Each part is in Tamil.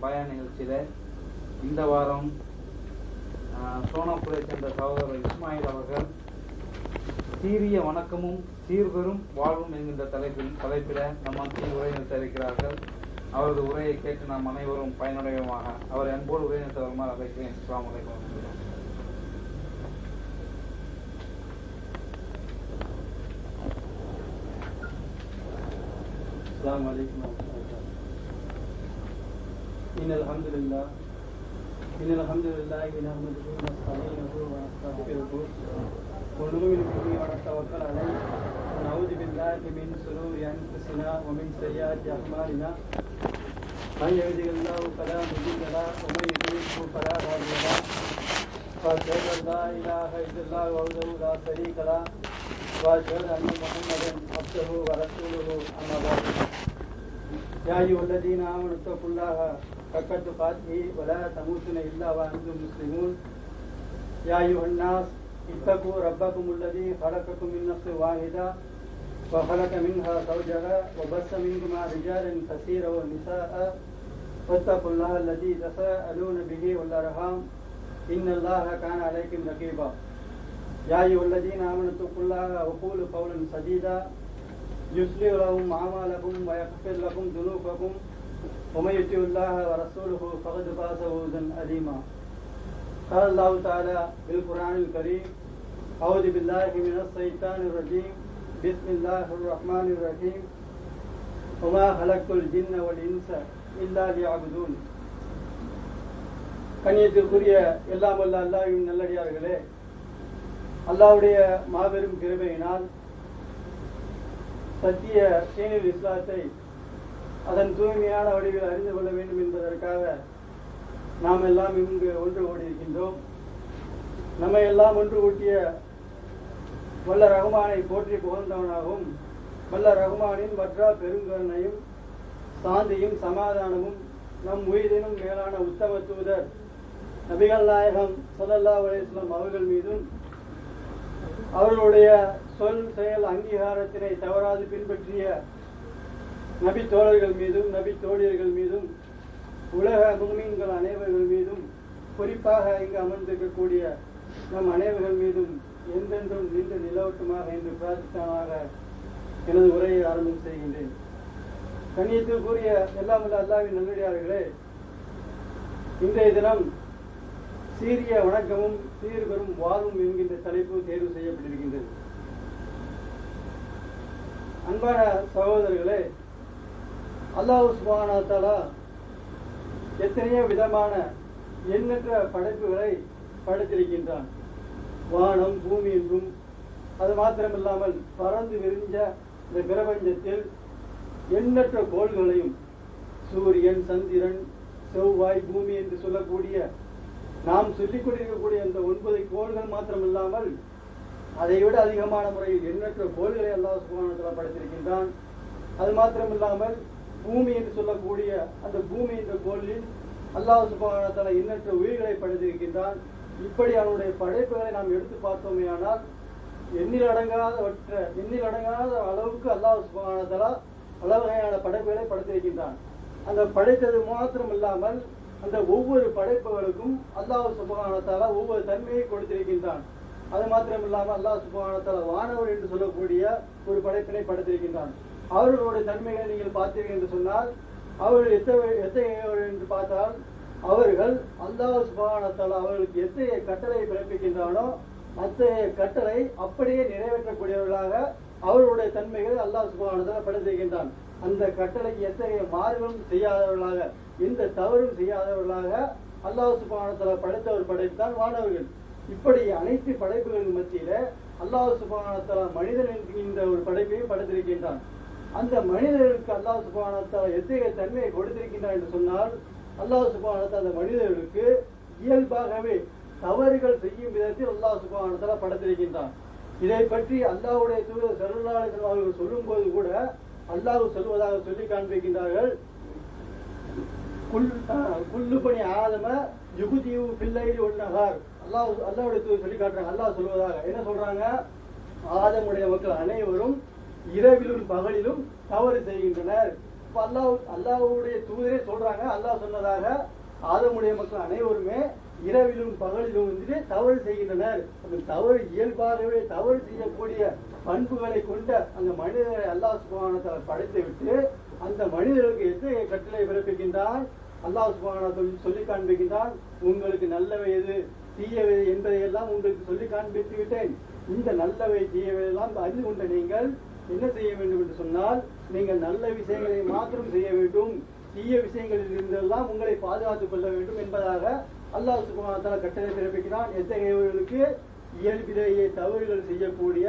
பயான் நிகழ்ச்சியில இந்த வாரம் சோனாபுரை சேர்ந்த சகோதரர் இஸ்மாயில் அவர்கள் சீரிய வணக்கமும் சீர்பெரும் வாழ்வும் என்கின்ற தலைப்பில நம் மத்தியில் உரை நிறுத்தியிருக்கிறார்கள். அவரது உரையை கேட்டு நாம் அனைவரும் பயனுடையமாக அவர் அன்போடு உரை நிறுத்த வருமாறு அழைக்கிறேன். அஸ்ஸலாமு அலைக்கும். السلام عليكم ورحمة الله وبركاته. إن الحمد لله نحمده ونستعينه ونستغفره ونؤمن به ونتوكل عليه ونعوذ بالله من شرور أنفسنا ومن سيئات أعمالنا من يهده الله فلا مضل له ومن يضلل فلا هادي له وأشهد أن لا إله إلا الله وحده لا شريك له وأشهد أن محمدا عبده ورسوله أما بعد يا أيها الذين آمنوا اتقوا الله حق تقاته ولا تموتن إلا وأنتم مسلمون يا أيها الناس اتقوا ربكم الذي خلقكم من نفس واحدة وخلق منها زوجها وبث منهما رجالا كثيرا ونساء واتقوا الله الذي تساءلون به والأرحام إن الله كان عليكم رقيبا يا أيها الذين آمنوا اتقوا الله وقولوا قولا سديدا يصلح لكم أعمالكم ويغفر لكم ذنوبكم ومن يطع الله ورسوله فقد فاز فوزا عظيما. قال الله تعالى بالقرآن الكريم أعوذ بالله من الشيطان الرجيم بسم الله الرحمن الرحيم وما خلقت الجن والإنس إلا ليعبدون. கண்ணியத்திற்குரிய எல்லாம் வல்ல அல்லாஹ்வின் நல்லடியார்களே, அல்லாஹ்வுடைய மாபெரும் கிருபையினால் சத்திய தீனுல் இஸ்லாத்தை அதன் தூய்மையான வடிவில் அறிந்து கொள்ள வேண்டும் என்பதற்காக நாம் எல்லாம் இங்கு ஒன்று கூடியிருக்கின்றோம். நம்மை எல்லாம் ஒன்று கூட்டிய வல்ல ரஹ்மானை போற்றி புகழ்ந்தவனாகவும் வல்ல ரஹ்மானின் வற்றா பெருங்கருணையும் சாந்தியும் சமாதானமும் நம் உயிரினும் மேலான உத்தம தூதர் நபிகள் நாயகம் ஸல்லல்லாஹு அலைஹி வஸல்லம் அவர்கள் மீதும் அவர்களுடைய சொல் செயல் அங்கீகாரத்தினை தவறாது பின்பற்றிய நபி தோழர்கள் மீதும் நபி தோழியர்கள் மீதும் உலக முஃமின்கள் அனைவர்கள் மீதும் குறிப்பாக இங்கு அமர்ந்திருக்கக்கூடிய நம் அனைவர்கள் மீதும் எந்தென்றும் நின்று நிலவட்டுமாக என்று பிரார்த்தனாக எனது உரையை ஆரம்பம் செய்கின்றேன். கண்ணியத்திற்குரிய எல்லாம் உள்ள அல்லாஹ்வின் நல்லடியார்களே, இன்றைய தினம் சீரிய வணக்கமும் சீர்பெரும் வாழ்வும் என்கின்ற தலைப்பு தேர்வு செய்யப்பட்டிருக்கின்றது. அன்பான சகோதரர்களே, அல்லாஹ் சுப்ஹானஹு வ தஆலா எத்தனையோ விதமான எண்ணற்ற படைப்புகளை படைத்திருக்கின்றான். வானம் பூமி என்றும் அது மாத்திரமில்லாமல் பறந்து விரிஞ்ச இந்த பிரபஞ்சத்தில் எண்ணற்ற கோள்களையும் சூரியன், சந்திரன், செவ்வாய், பூமி என்று சொல்லக்கூடிய நாம் சொல்லிக் கொண்டிருக்கக்கூடிய இந்த 9 கோள்கள் மாத்திரமில்லாமல் அதை விட அதிகமான முறையில் எண்ணற்ற கோள்களை அல்லாஹ் சுப்ஹானஹு வ தஆலா படைத்திருக்கின்றான். அது மாத்திரமில்லாமல் பூமி என்று சொல்லக்கூடிய அந்த பூமி என்ற கோளில் அல்லாஹ் சுப்ஹானஹு வ தஆலா எண்ணற்ற உயிர்களை படைத்திருக்கின்றான். இப்படி அவனுடைய படைப்புகளை நாம் எடுத்து பார்த்தோமே ஆனால் எண்ணில் அடங்காத அளவுக்கு அல்லாஹ் சுப்ஹானஹு வ தஆலா பல வகையான படைப்புகளை படைத்திருக்கின்றான். அந்த படைத்தது மாத்திரம் இல்லாமல் அந்த ஒவ்வொரு படைப்புகளுக்கும் அல்லாஹ் சுப்ஹானஹு வ தஆலா ஒவ்வொரு தன்மையை கொடுத்திருக்கின்றான். அது மாத்திரம் இல்லாமல் அல்லாஹ் சுப்ஹானஹு வ தஆலா வானவர் என்று சொல்லக்கூடிய ஒரு படைப்பினை படைத்திருக்கின்றான். அவர்களுடைய தன்மைகளை நீங்கள் பார்த்தீர்கள் என்று சொன்னால் அவர்கள் எத்தகையவர்கள் என்று பார்த்தால் அவர்கள் அல்லாஹ் சுப்ஹானஹு வ தஆலா அவர்களுக்கு எத்தகைய கட்டளை பிறப்பிக்கின்றானோ அத்தகைய கட்டளை அப்படியே நிறைவேற்றக்கூடியவர்களாக அவர்களுடைய தன்மைகள் அல்லாஹ் சுப்ஹானஹு வ தஆலா படைத்திருக்கின்றான். அந்த கட்டளைக்கு எத்தகைய மாறுதலும் செய்யாதவர்களாக, எந்த தவறும் செய்யாதவர்களாக அல்லாஹ் சுப்ஹானஹு வ தஆலா படைத்த ஒரு படைப்பு தான் வானவர்கள். இப்படி அனைத்து படைப்புகளின் மத்தியில அல்லாஹ் சுப்ஹானஹு வ தஆலா மனிதன் என்கின்ற ஒரு படைப்பையும் படைத்திருக்கின்றான். அந்த மனிதர்களுக்கு அல்லாஹ் சுப்ஹானஹு வ தஆலா எத்தகைய தன்மையை கொடுத்திருக்கின்றான் என்று சொன்னால் அல்லாஹ் சுப்ஹானஹு வ தஆலா அந்த மனிதர்களுக்கு இயல்பாகவே தவறுகள் செய்யும் விதத்தில் அல்லாஹ் சுப்ஹானஹு வ தஆலா படைத்திருக்கின்றான். இதை பற்றி அல்லாஹ்வுடைய தூதர் ஸல்லல்லாஹு அலைஹி வஸல்லம் அவர்கள் சொல்லும் போது கூட அல்லாஹ் சொல்வதாக சொல்லி காண்பிக்கின்றார்கள். குல்லு பனி ஆதம யுகுதியு பில்லைலி வன் நஹார். அல்லாஹ்வுடைய தூதர் சொல்லி காட்டுறாங்க. அல்லாஹ் சொல்வதாக என்ன சொல்றாங்க? ஆதமுடைய மக்கள் அனைவரும் இரவிலும் பகலிலும் தவறு செய்கின்றனர். அல்லாஹ்வுடைய தூதரே சொல்றாங்க, அல்லாஹ் சொன்னதாக ஆதமுடைய மக்கள் அனைவருமே இரவிலும் பகலிலும் வந்துட்டு தவறு செய்கின்றனர். அந்த தவறு இயல்பாகவே தவறு செய்யக்கூடிய பண்புகளை கொண்ட அந்த மனிதரை அல்லாஹ் சுப்ஹானஹு வ தஆலா படைத்து விட்டு அந்த மனிதர்களுக்கு எத்தகைய கட்டளை பிறப்பிக்கின்றான், அல்லாஹ் சுப்ஹானஹு வ தஆலா சொல்லி காண்பிக்கின்றான். உங்களுக்கு நல்லவை எது தீயவை என்பதையெல்லாம் உங்களுக்கு சொல்லி காண்பித்து விட்டேன். இந்த நல்லவை தீயவை எல்லாம் அறிந்து கொண்ட நீங்கள் என்ன செய்ய வேண்டும் என்று சொன்னால், நீங்கள் நல்ல விஷயங்களை மாத்திரம் செய்ய வேண்டும், தீய விஷயங்களில் இருந்தெல்லாம் உங்களை பாதுகாத்துக் கொள்ள வேண்டும் என்பதாக அல்லாஹ் சுப்ஹானஹு வ தஆலா கட்டளை பிறப்பிக்கிறான். எத்தகையவர்களுக்கு இயல்பிலேயே தவறுகள் செய்யக்கூடிய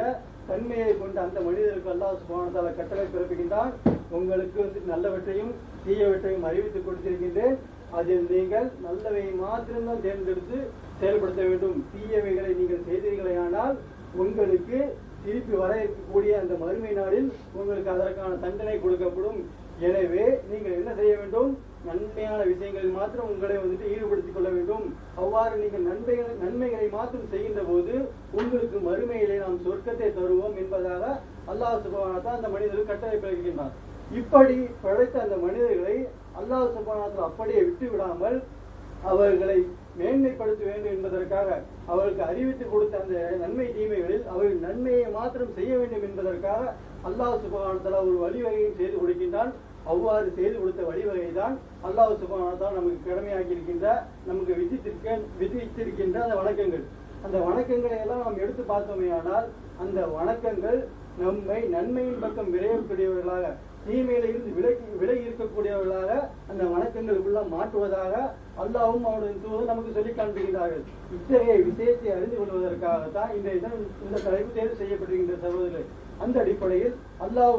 தன்மையை கொண்ட அந்த மனிதருக்கு அல்லாஹ் சுப்ஹானஹு வ தஆலா கட்டளை பிறப்பிக்கின்றான். உங்களுக்கு நல்லவற்றையும் தீயவற்றையும் அறிவித்துக் கொடுத்திருக்கின்றேன். அதில் நீங்கள் நல்லவை மாத்திரம்தான் தேர்ந்தெடுத்து செயல்படுத்த வேண்டும். தீயவைகளை நீங்கள் செய்தீர்களேயானால் உங்களுக்கு திருப்பி வர இருக்கக்கூடிய அந்த மறுமை நாளில் உங்களுக்கு அதற்கான தண்டனை கொடுக்கப்படும். எனவே நீங்கள் என்ன செய்ய வேண்டும், நன்மையான விஷயங்களில் மாத்திரம் உங்களை வந்துட்டு ஈடுபடுத்திக் கொள்ள வேண்டும். அவ்வாறு நீங்கள் நன்மைகளை மாத்திரம் செய்கின்ற போது உங்களுக்கு மறுமையிலே நாம் சொர்க்கத்தை தருவோம் என்பதாக அல்லாஹ் சுப்ஹானஹு வ தஆலா அந்த மனிதர்கள் கட்டளை பிறப்பிக்கின்றான். இப்படி படைத்த அந்த மனிதர்களை அல்லாஹ் சுப்ஹானஹு வ தஆலா அப்படியே விட்டு விடாமல் அவர்களை மேன்மைப்படுத்த வேண்டும் என்பதற்காக அவர்களுக்கு அறிவித்து கொடுத்த அந்த நன்மை தீமைகளில் அவர்கள் நன்மையை மாத்திரம் செய்ய வேண்டும் என்பதற்காக அல்லாஹ் சுப்ஹானஹு வ தஆலா ஒரு வழிவகையும் செய்து கொடுக்கின்றான். அவ்வாறு செய்து கொடுத்த வழிவகை தான் அல்லாஹ் சுப்ஹானஹு வ தஆலா நமக்கு கடமையாக்கி இருக்கின்ற, நமக்கு விதித்திருக்கின்ற அந்த வணக்கங்கள். அந்த வணக்கங்களை எல்லாம் நாம் எடுத்து பார்த்தோமேயானால் அந்த வணக்கங்கள் நம்மை நன்மையின் பக்கம் விரையக்கூடியவர்களாக, தீமையில இருந்து விலகி இருக்கக்கூடியவர்களாக அந்த வணக்கங்களுக்குள்ள மாற்றுவதாக அல்லாஹ்வும் அவருடைய தூதரும் நமக்கு சொல்லி காண்பிக்கிறார்கள். இத்தகைய விஷயத்தை அறிந்து கொள்வதற்காகத்தான் இந்த தலைப்பு தேர்வு செய்யப்பட்டிருக்கின்ற சகோதரர்கள். அந்த அடிப்படையில் அல்லாஹ்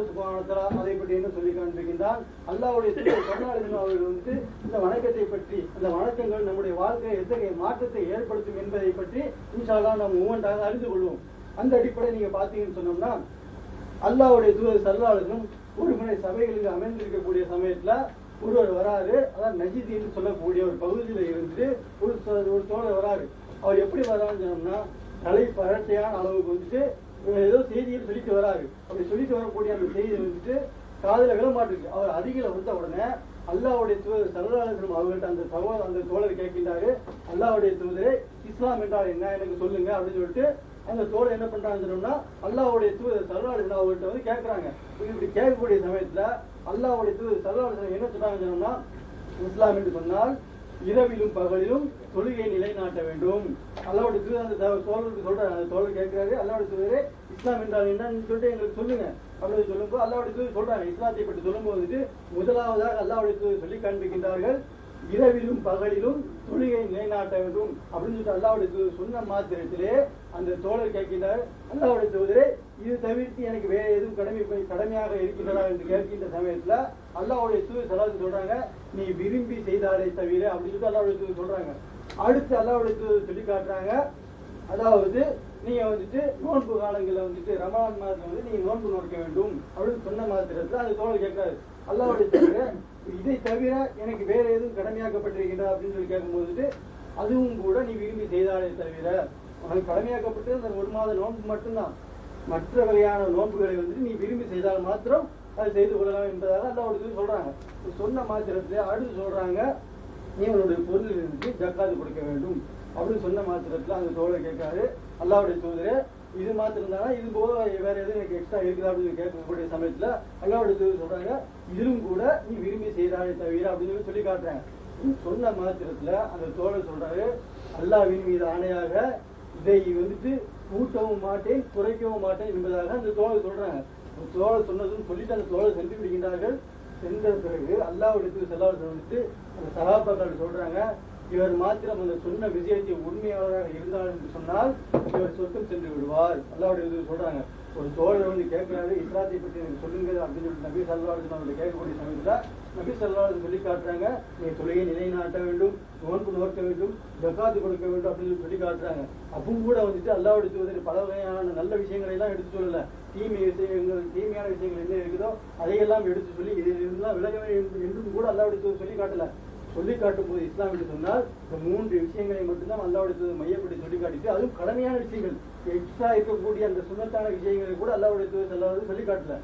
சுப்ஹானஹு வ தஆலா அதை பற்றி என்ன சொல்லி காண்பிக்கின்றான், அல்லாஹ்வுடைய தூதர் அவர்கள் வந்துட்டு இந்த வணக்கத்தை பற்றி, அந்த வணக்கங்கள் நம்முடைய வாழ்க்கையை எத்தகைய மாற்றத்தை ஏற்படுத்தும் என்பதை பற்றி இன்ஷா அல்லாஹ் நாம் ஒவ்வொன்றாக அறிந்து கொள்வோம். அந்த அடிப்படையில் நீங்க பாத்தீங்கன்னு சொன்னோம்னா, அல்லாஹ்வுடைய தூதர் ஸல்லல்லாஹு அலைஹி வஸல்லம் ஒரு முறை சபைகளுக்கு அமர்ந்திருக்கக்கூடிய சமயத்துல ஒருவர் வராரு. அதான் நஜித் என்று சொல்லக்கூடிய ஒரு பகுதியில இருந்து ஒரு தோழர் வராரு. அவர் எப்படி வரான்னு சொன்னோம்னா, தலை பரட்டையான அளவுக்கு வந்துட்டு ஏதோ செய்தியில் சொல்லிட்டு வராரு. அப்படி சொல்லிட்டு வரக்கூடிய அந்த செய்தி வந்துட்டு காதுல விழமாட்டிருக்கு. அவர் அருகில வந்த உடனே அல்லாஹ்வுடைய தூதர் ஸல்லல்லாஹு அலைஹி வஸல்லம் அவர்கள்ட்ட அந்த தோழர் கேட்கின்றாரு, அல்லாஹ்வுடைய தூதரே இஸ்லாம் என்றால் என்ன எனக்கு சொல்லுங்க அப்படின்னு சொல்லிட்டு அந்த தோழர் என்ன பண்றாங்கன்னு சொன்னோம்னா, அல்லாஹ்வுடைய தூதர் ஸல்லல்லாஹு அலைஹி வஸல்லம் அவர்கிட்ட வந்து கேட்கறாங்க. இப்படி கேட்கக்கூடிய சமயத்துல அல்லாஹ்வுடைய தூதர் ஸல்லல்லாஹு அலைஹி வஸல்லம் என்ன சொல்றாங்கன்னு சொன்னோம்னா, இஸ்லாம் என்று சொன்னால் இரவிலும் பகலிலும் தொழுகை நிலைநாட்ட வேண்டும். அல்லாஹ்வுடைய தூதர் அந்த தோழருக்கு சொல்றாரு. அந்த தோழர் கேட்கிறாரு, அல்லாஹ்வுடைய தூதரே இஸ்லாம் என்றால் என்னன்னு சொல்லிட்டு எங்களுக்கு சொல்லுங்க அப்படின்னு சொல்லும்போது அல்லாஹ்வுடைய தூதர் சொல்றாங்க. இஸ்லாத்தை பற்றி சொல்லும்போது முதலாவதாக அல்லாஹ்வுடைய தூதர் சொல்லி காண்பிக்கின்றார்கள், இரவிலும் பகலிலும் தொழுகை நிலைநாட்ட வேண்டும் அப்படின்னு சொல்லிட்டு அல்லாஹ்வுடைய தூதர் சொன்ன மாத்திரத்திலே அந்த தோழர் கேட்கின்றார், அல்லாஹ்வுடைய தூதரே இது தவிர்த்து எனக்கு வேற எதுவும் கடமையாக இருக்கின்றதா என்று கேட்கின்ற சமயத்துல அல்லாஹ்வுடைய தூதர் ஸல்லல்லாஹு சொல்றாங்க, நீ விரும்பி செய்தாலே தவிர அப்படின்னு சொல்லிட்டு அல்லாஹ்வுடைய தூதர் சொல்றாங்க. அடுத்து அல்லாஹ்வுடைய தூதர் சொல்லி காட்டுறாங்க, அதாவது நீங்க வந்துட்டு நோன்பு காலங்களில் வந்துட்டு ரமலான் மாதத்துல வந்து நீங்க நோன்பு நோக்க வேண்டும் அப்படின்னு சொன்ன மாத்திரத்துல அந்த தோழர் கேட்காரு, அல்லாஹ்வுடைய தூதர் இதை தவிர எனக்கு வேற எதுவும் கடமையாக்கப்பட்டிருக்கின்றா அப்படின்னு சொல்லி கேட்கும்போது அதுவும் கூட நீ விரும்பி செய்தாலே தவிர, உனக்கு கடமையாக்கப்பட்டு அந்த ஒரு மாத நோன்பு மட்டும்தான், மற்ற வகையான நோன்புகளை வந்துட்டு நீ விரும்பி செய்தால் மாத்திரம் அதை செய்து கொள்ளலாம் என்பதாக அல்லாஹ்வுடைய சொல்றாங்க. சொன்ன மாத்திரத்துல அடுத்து சொல்றாங்க, நீ உன்னுடைய பொருளில் இருந்து ஜக்காத்து கொடுக்க வேண்டும் அப்படின்னு சொன்ன மாத்திரத்துல அந்த தோழர் கேட்காரு, அல்லாஹ்வுடைய தூதரே இது மாத்திரம் தானா, இது போக வேற எதுவும் எனக்கு எக்ஸ்ட்ரா இருக்குதா அப்படின்னு கேட்கக்கூடிய சமயத்துல அல்லாஹ்வுடைய தூதர் சொல்றாங்க, இதுவும் கூட நீ விரும்பி செய்தாலே தவிர அப்படின்னு சொல்லி காட்டுறாங்க. சொன்ன மாத்திரத்துல அந்த தோழர் சொல்றாரு, அல்லாஹ்வின் மீது ஆணையாக இதை வந்துட்டு கூட்டவும் மாட்டேன் குறைக்கவும் மாட்டேன் என்பதாக அந்த தோழர் சொல்றாங்க. தோழர் சொன்னதும் சொல்லிட்டு அந்த தோழர் சென்று விடுகின்றார்கள். சென்ற பிறகு அல்லாஹ்வுடைய தூதர் ஸல்லல்லாஹு அலைஹி வஸல்லம் வந்துட்டு அந்த சஹாபாக்கள் சொல்றாங்க, இவர் மாத்திரம் அந்த சொன்ன விஷயத்தை உண்மையாளராக இருந்தார் என்று சொன்னால் இவர் சொர்க்கம் சென்று விடுவார். அல்லாஹ்வுடைய தூதர் சொல்றாங்க. ஒரு தோழர் வந்து கேட்கிறாரு, இஸ்லாத்தை பற்றி எனக்கு சொல்லுங்க அப்படின்னு சொல்லிட்டு நபி ஸல்லல்லாஹு அலைஹி வஸல்லம் கேட்கக்கூடிய சமயத்துல நபி ஸல்லல்லாஹு அலைஹி வஸல்லம் சொல்லி காட்டுறாங்க, நீ தொழுகை நிலைநாட்ட வேண்டும், நோன்பு நோக்க வேண்டும், ஜக்காத்து கொடுக்க வேண்டும் அப்படின்னு சொல்லி காட்டுறாங்க. அப்பவும் கூட வந்துட்டு அல்லாஹ்வுடைய தூதர் பல வகையான நல்ல விஷயங்களை எல்லாம் எடுத்து சொல்லல, தீமையான விஷயங்கள் என்ன இருக்குதோ அதையெல்லாம் எடுத்து சொல்லி இதில் இருந்தெல்லாம் விலக வேண்டும் என்றும் கூட அல்லாஹ்வுடைய தூதர் சொல்லி காட்டல. சொல்லி காட்டும் போது இஸ்லாம் என்று சொன்னால் இந்த 3 விஷயங்களை மட்டும்தான் அல்லாஹ்வுடைய தூதர் மையப்படி சொல்லி காட்டிட்டு, அதுவும் கடமையான விஷயங்கள், எக்ஸ்ட்ரா இருக்கக்கூடிய அந்த சுன்னத்தான விஷயங்களை கூட அல்லாஹ்வுடைய தூதர் ஸல்லல்லாஹு அலைஹி வஸல்லம் சொல்லி காட்டல.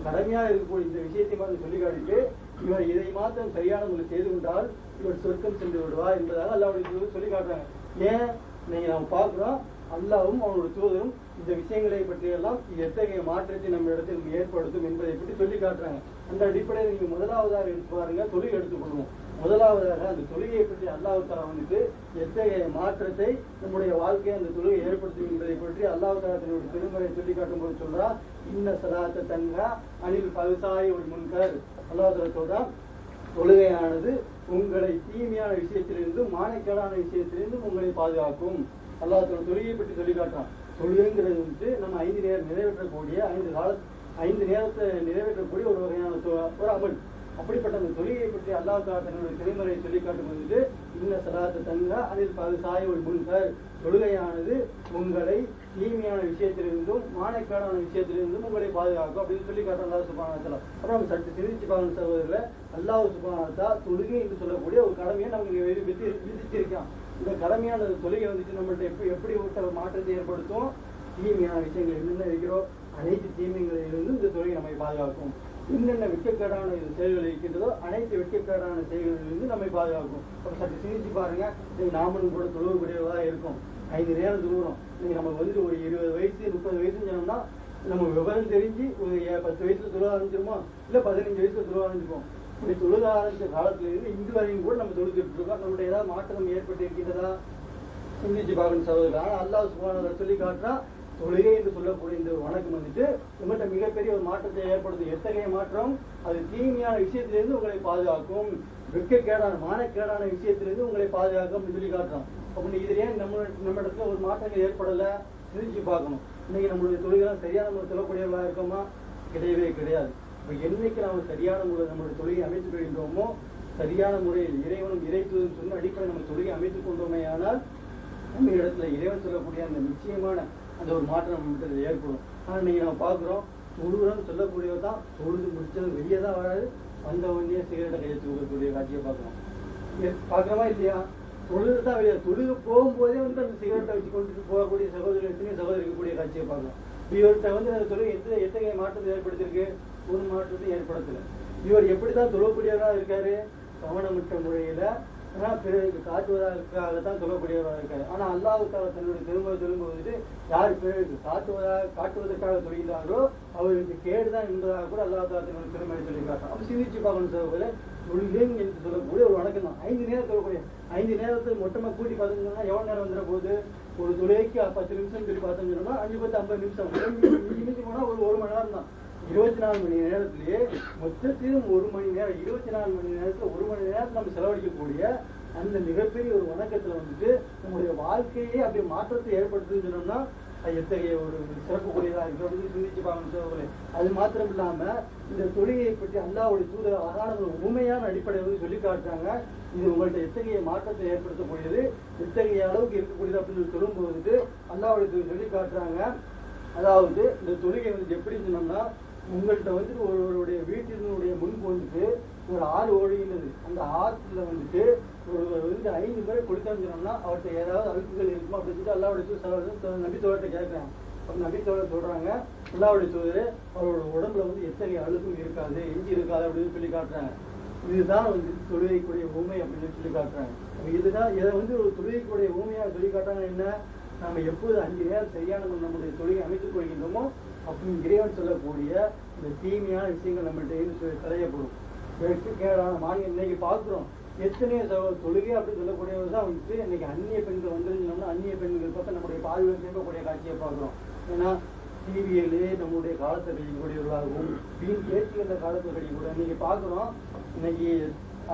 கடமையா இருக்கக்கூடிய இந்த விஷயத்தை மாதிரி சொல்லி காட்டிட்டு இவர் இதை மாத்திரம் சரியான முறையில் செய்து கொண்டால் இவர் சொர்க்கம் சென்று விடுவா என்பதாக அல்லாஹ்வுடைய சொல்லி காட்டுறாங்க. ஏன் நீங்க நம்ம பார்க்கிறோம், அல்லாஹ்வும் அவனுடைய தூதரும் இந்த விஷயங்களை பற்றி எல்லாம் எத்தகைய மாற்றத்தை நம்ம இடத்தில் ஏற்படுத்தும் என்பதை பற்றி சொல்லி காட்டுறாங்க. அந்த அடிப்படையில் நீங்க முதலாவதாக எடுத்து பாருங்க, தொழுகை எடுத்துக்கொள்வோம். முதலாவதாக அந்த தொழுகையை பற்றி அல்லாஹ் தஆலா வந்துட்டு எத்தகைய மாற்றத்தை நம்முடைய வாழ்க்கையை அந்த தொழுகை ஏற்படுத்தும் என்பதை பற்றி அல்லாஹ் தஆலா தன்னுடைய திருமறை சொல்லி காட்டும் போது சொல்றா, இன்ன ஸலாத்த தன்ஹா அனில் ஃபஹ்ஷாஇ வல் முன்கர். அல்லாஹ் தஆலா சொல்றா, தொழுகையானது உங்களை தீமையான விஷயத்திலிருந்தும் மானக்கேடான விஷயத்திலிருந்தும் உங்களை பாதுகாக்கும். அல்லாஹ் தஆலா தொழுகையை பற்றி சொல்லி காட்டுறான். தொழுகைங்கிறது வந்து நம்ம 5 நேரம் நிறைவேற்றக்கூடிய 5 நேரத்தை நிறைவேற்றக்கூடிய ஒரு வகையான ஒரு அமல். அப்படிப்பட்ட அந்த தொழுகையை பற்றி அல்லாஹ் தஆலா தன்னுடைய திருமறை சொல்லி காட்டும் போது, இன்ன ஸலாத்த தன்ஹா அனில் ஃபஹ்ஷாஇ வல் முன்கர், தொழுகையானது உங்களை தீமையான விஷயத்திலிருந்தும் மானக்கேடான விஷயத்திலிருந்தும் உங்களை பாதுகாக்கும் அப்படின்னு சொல்லி காட்டுற அல்லாஹ் சுப்ஹானஹு வ தஆலா. அப்புறம் நம்ம சற்று சிந்திச்சு பார்க்கணும் சகோதரர்களே, அல்லாஹ் சுப்ஹானஹு வ தஆலா தொழுகை என்று சொல்லக்கூடிய ஒரு கடமையை நமக்கு விதிச்சிருக்கான். இந்த கடமையான தொழுகை வந்துட்டு நம்மள்ட்ட எப்படி ஒரு மாற்றத்தை ஏற்படுத்தும்? தீமையான விஷயங்கள் என்னென்ன இருக்கிறோ அனைத்து தீமைகளிலிருந்தும் இந்த தொழுகை நம்மை பாதுகாக்கும். என்னென்ன வெட்கக்கேடான செயல்கள் இருக்கின்றதோ அனைத்து வெட்கக்கேடான செயல்களிலிருந்து நம்மை பாதுகாக்கும். அப்புறம் சற்று சிந்திச்சு பாருங்க, நாமளும் கூட தொழுகக்கூடியவதாக இருக்கும். 5 நேரம் தொழுகிறோம். நீங்க நம்ம வந்து ஒரு 20 வயசு 30 வயசுன்னு சொன்னோம்னா நம்ம விவரம் தெரிஞ்சு ஒரு 10 வயசுல தொழுக ஆரம்பிச்சிருமோ, இல்ல 15 வயசுல தொழுக ஆரம்பிச்சிருக்கோம். இப்படி தொழுக ஆரம்பிச்ச காலத்துல இருந்து இன்று வரையும் கூட நம்ம தொழுதுட்டு இருக்கோம். நம்மளுடைய ஏதாவது மாற்றம் ஏற்பட்டு இருக்கின்றதா சிந்திச்சு பார்க்கணும் சகோதரர். ஆனா அல்லாஹ் சுப்ஹானஹு வ தஆலா சொல்லி காட்டுறா, தொழுகை என்று சொல்லக்கூடிய இந்த ஒரு வணக்கம் வந்துட்டு உங்கள்கிட்ட மிகப்பெரிய ஒரு மாற்றத்தை ஏற்படுத்தும். எத்தகைய மாற்றம்? அது தீமையான விஷயத்திலிருந்து உங்களை பாதுகாக்கும், வெட்கக்கேடான மானக்கேடான விஷயத்திலிருந்து உங்களை பாதுகாக்கும் அப்படின்னு சொல்லி காட்டுறோம். அப்படி இதுல ஏன் நம்ம இடத்துல ஒரு மாற்றங்கள் ஏற்படல சிந்திச்சு பார்க்கணும். இன்னைக்கு நம்மளுடைய தொழுகைலாம் சரியான முறை சொல்லக்கூடியவர்களா இருக்கோமா? கிடையவே கிடையாது. இப்ப என்னைக்கு நாம சரியான முறை நம்மளுடைய தொழுகை அமைத்துக் கொள்கின்றோமோ, சரியான முறையில் இறைவனும் இறைத்துவதும் சொன்ன அடிப்படை நம்ம தொழுகை அமைத்துக் கொண்டோமே ஆனால் நம்ம இடத்துல இறைவன் சொல்லக்கூடிய அந்த நிச்சயமான அந்த ஒரு மாற்றம் நம்ம ஏற்படும். ஆனா இன்னைக்கு நம்ம பாக்குறோம், தொழுகிறோம்னு சொல்லக்கூடியவர் தான் தொழுது முடிச்சது வெளியே தான் வராது, வந்த உடனே சிகரெட்டை கையை தூக்கக்கூடிய காட்சியை பார்க்கணும். பாக்குறோமா இல்லையா? தொழுதுதான் வெளியே, தொழுது போகும்போதே வந்து அந்த சிகரெட்டை வச்சு கொண்டு போகக்கூடிய சகோதரர் எத்தனை சகோதரர் இருக்கக்கூடிய காட்சியை பார்க்கணும். இவர்கிட்ட வந்து அந்த தொழுகை எத்தகைய மாற்றத்தை ஏற்படுத்திருக்கு? ஒரு மாற்றத்தை ஏற்படுத்தல. இவர் எப்படிதான் தொழக்கூடியவராக இருக்காரு? கவனமிட்ட முறையில பிறருக்கு காட்டுவதற்காகத்தான் சொல்லக்கூடியவராக இருக்காரு. ஆனா அல்லாஹ் தஆலா தன்னுடைய திரும்ப வந்துட்டு யார் பிறருக்கு காட்டுவதற்காக சொல்கிறாரோ அவருக்கு கேடுதான் என்பதாக கூட அல்லாஹ் தஆலா தன்னுடைய திருமறை சொல்லி காட்டுறான். அப்ப சிந்திச்சு பார்க்கணும் சகோதரர்களே, தொழுகை என்று சொல்லக்கூடிய ஒரு வணக்கம் தான். 5 நேரம் சொல்லக்கூடிய 5 நேரத்தை மொத்தமா கூட்டி பார்த்தோம்னா எவ்வளவு நேரம் வந்துட போகுது? ஒரு தொழுகைக்கு 10 நிமிஷம் சொல்லி பார்த்தோம்னா 5-10-50 நிமிஷம், 5 நிமிஷம் போனா ஒரு மணி நேரம் தான். 24 மணி நேரத்திலேயே மொத்தத்திலும் 1 மணி நேரம், 24 மணி நேரத்துல 1 மணி நேரம் நம்ம செலவழிக்கக்கூடிய அந்த மிகப்பெரிய ஒரு வணக்கத்துல வந்துட்டு நம்முடைய வாழ்க்கையே அப்படி மாற்றத்தை ஏற்படுத்துன்னு சொன்னோம்னா அது எத்தகைய ஒரு சிறப்புக்குரியதா இருக்கு அப்படின்னு சிந்திச்சு பார்க்கணும். அது மாத்திரம் இல்லாம இந்த தொழுகையை பற்றி அல்லாஹ்வுடைய தூதர் அழகான ஒரு உண்மையான அடிப்படையை வந்து சொல்லி காட்டுறாங்க. இது உங்கள்கிட்ட எத்தகைய மாற்றத்தை ஏற்படுத்தக்கூடியது, எத்தகைய அளவுக்கு இருக்கக்கூடியது அப்படின்னு சொல்லும்போது அல்லாஹ்வுடைய தூதர் சொல்லி காட்டுறாங்க. அதாவது இந்த தொழுகை வந்து எப்படி சொன்னோம்னா, உங்கள்கிட்ட வந்து ஒருவருடைய வீட்டினுடைய முன்பு வந்துட்டு ஒரு ஆறு ஓடுகின்றது. அந்த ஆற்றுல வந்துட்டு ஒருவர் வந்து 5 பேரை கொடுத்தோம்னா அவர்கிட்ட ஏதாவது அழுக்குகள் இருக்குமா அப்படின்னு சொல்லிட்டு அல்லாஹ்வுடைய நபித்தோழர்கிட்ட கேட்கிறாங்க. அப்ப நபித்தோழர் சொல்றாங்க, அல்லாஹ்வுடைய தூதரே அவரோட உடம்புல வந்து எத்தகைய அழுக்கும் இருக்காது, எஞ்சி இருக்காது அப்படின்னு சொல்லி காட்டுறாங்க. இதுதான் வந்து தொழுகைக்குரிய ஊமை அப்படின்னு சொல்லி காட்டுறாங்க. இதுதான் இதை வந்து ஒரு தொழுகைக்குரிய ஊமையா சொல்லி காட்டுறாங்க. என்ன? நம்ம எப்போது 5 நேரம் சரியான நம்முடைய தொழுகை அமைத்துக் கொள்கின்றோமோ அப்படின்னு இறைவன் சொல்லக்கூடிய இந்த தீமையான விஷயங்கள் நம்மள்கிட்ட களையப்படும். வெட்கக்கேடான மாநிலம் இன்னைக்கு பார்க்கிறோம். எத்தனையோ தொழுகை அப்படின்னு சொல்லக்கூடியவர் தான் வந்துட்டு இன்னைக்கு அந்நிய பெண்கள் வந்துருந்தோம்னா அந்நிய பெண்கள் பக்கம் நம்முடைய பாதுகாப்பு சேர்க்கக்கூடிய காட்சியை பார்க்கிறோம். ஏன்னா டிவியிலே நம்முடைய காலத்தை கழிக்கக்கூடியவர்களாகவும் வீண் பேச்சுகின்ற காலத்தை கழிக்கக்கூடிய இன்னைக்கு பார்க்கிறோம். இன்னைக்கு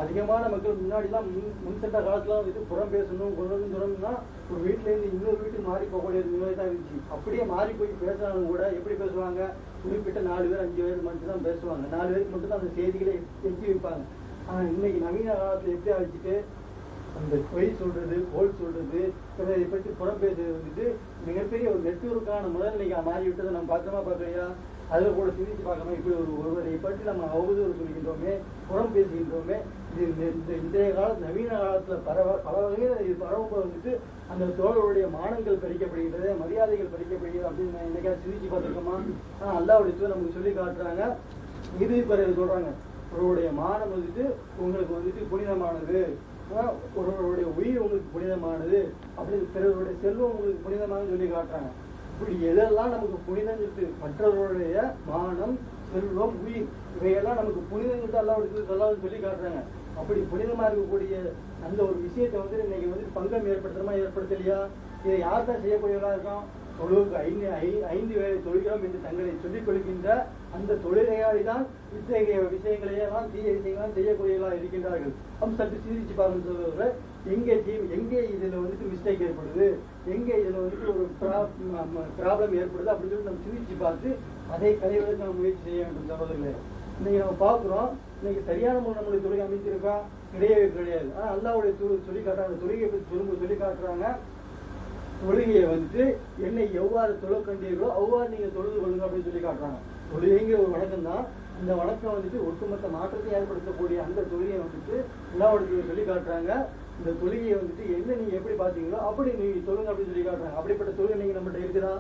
அதிகமான மக்கள் முன்னாடிலாம் முன்சென்ற காலத்துல வந்துட்டு புறம் பேசணும் சொல்லணும்னா ஒரு வீட்டுல இருந்து இன்னொரு வீட்டுக்கு மாறி போகக்கூடிய நிலை தான் இருந்துச்சு. அப்படியே மாறி போய் பேசுறாங்க கூட எப்படி பேசுவாங்க? குறிப்பிட்ட 4 பேர் 5 பேர் மட்டும் தான் பேசுவாங்க. 4 பேருக்கு மட்டும் தான் அந்த செய்திகளை எஞ்சி வைப்பாங்க. ஆனா இன்னைக்கு நவீன காலத்துல எப்படி ஆகிட்டு அந்த பொய் சொல்றது, கோல் சொல்றது, இதை பற்றி புறம் பேசுறது வந்துட்டு மிகப்பெரிய ஒரு நெட்வொர்க்கான முதல் இன்னைக்கு மாறிவிட்டதை நம்ம பார்க்கமா பார்க்கலையா? அதுல கூட சிந்திச்சு பார்க்கணும். இப்படி ஒருவரை பற்றி நம்ம அவதூறு சொல்கின்றோமே, புறம் பேசுகின்றோமே, இன்றைய கால நவீன காலத்துல பல வகையில் இது பரவும்போது வந்துட்டு அந்த தோழருடைய மானங்கள் பறிக்கப்படுகிறது, மரியாதைகள் பறிக்கப்படுகிறது அப்படின்னு என்னைக்காவது சிந்திச்சு பார்த்துருக்கோமா? ஆனா அல்லாஹ்வுடைய தூதர் நமக்கு சொல்லி காட்டுறாங்க, இறுதி பிறகு சொல்றாங்க, ஒருவருடைய மானம் வந்துட்டு உங்களுக்கு வந்துட்டு புனிதமானது, ஒருவருடைய உயிர் உங்களுக்கு புனிதமானது, அப்படி பிறருடைய செல்வம் உங்களுக்கு புனிதமானது சொல்லி காட்டுறாங்க. இப்படி எதெல்லாம் நமக்கு புனிதம் மற்றவருடைய மானம், செல்வம், உயிர் இவையெல்லாம் நமக்கு புனிதம் அல்லாஹ்வுடைய சொல்லி காட்டுறாங்க. அப்படி புனிதமா இருக்கக்கூடிய அந்த ஒரு விஷயத்தை வந்து இன்னைக்கு வந்து பங்கம் ஏற்படுத்துறமா ஏற்படுத்தலையா? இதை யார் தான் செய்யக்கூடியவர்களா இருக்கோம்? தொழுவுக்கு ஐந்து வேளை தொழுகிறோம் என்று தங்களை சொல்லிக் கொள்கின்ற அந்த தொழிலாளி தான் இத்தகைய விஷயங்களையெல்லாம் தீய விஷயங்களாம் செய்யக்கூடியவர்களாக இருக்கின்றார்கள். சற்று சிந்திச்சு பாருங்க, எங்கே இதுல வந்துட்டு மிஸ்டேக் ஏற்படுது, எங்கே இதுல வந்துட்டு ஒரு ப்ராப்ளம் ஏற்படுது அப்படின்னு சொல்லி நம்ம சிந்திச்சு பார்த்து அதை களைவதற்கு நம்ம முயற்சி செய்ய வேண்டும் சகோதரர்களே. இன்னைக்கு நம்ம பார்க்கிறோம், இன்னைக்கு சரியான முறை நம்மளுடைய தொழில் அமைச்சிருக்கோம் கிடையவே கிடையாது. ஆனா அல்லாஹ்வுடைய சொல்லி காட்டுறாங்க, தொழுகையை பற்றி சொல்லும்போது சொல்லி காட்டுறாங்க, தொழுகையை வந்துட்டு என்னை எவ்வாறு தொழ கண்டீர்களோ அவ்வாறு நீங்க தொழுது கொள்ளுங்க அப்படின்னு சொல்லி காட்டுறாங்க. தொழுகைங்கிற ஒரு வணக்கம் தான். இந்த வணக்கம் வந்துட்டு ஒட்டுமொத்த மாற்றத்தை ஏற்படுத்தக்கூடிய அந்த தொழுகையை வந்துட்டு அல்லாஹ்வுடைய சொல்லி காட்டுறாங்க. இந்த தொழுகையை வந்துட்டு என்ன நீங்க எப்படி பாத்தீங்களோ அப்படி நீங்க சொல்லுங்க அப்படின்னு சொல்லி காட்டுறாங்க. அப்படிப்பட்ட தொழுகை நீங்க நம்மகிட்ட இருக்குதா?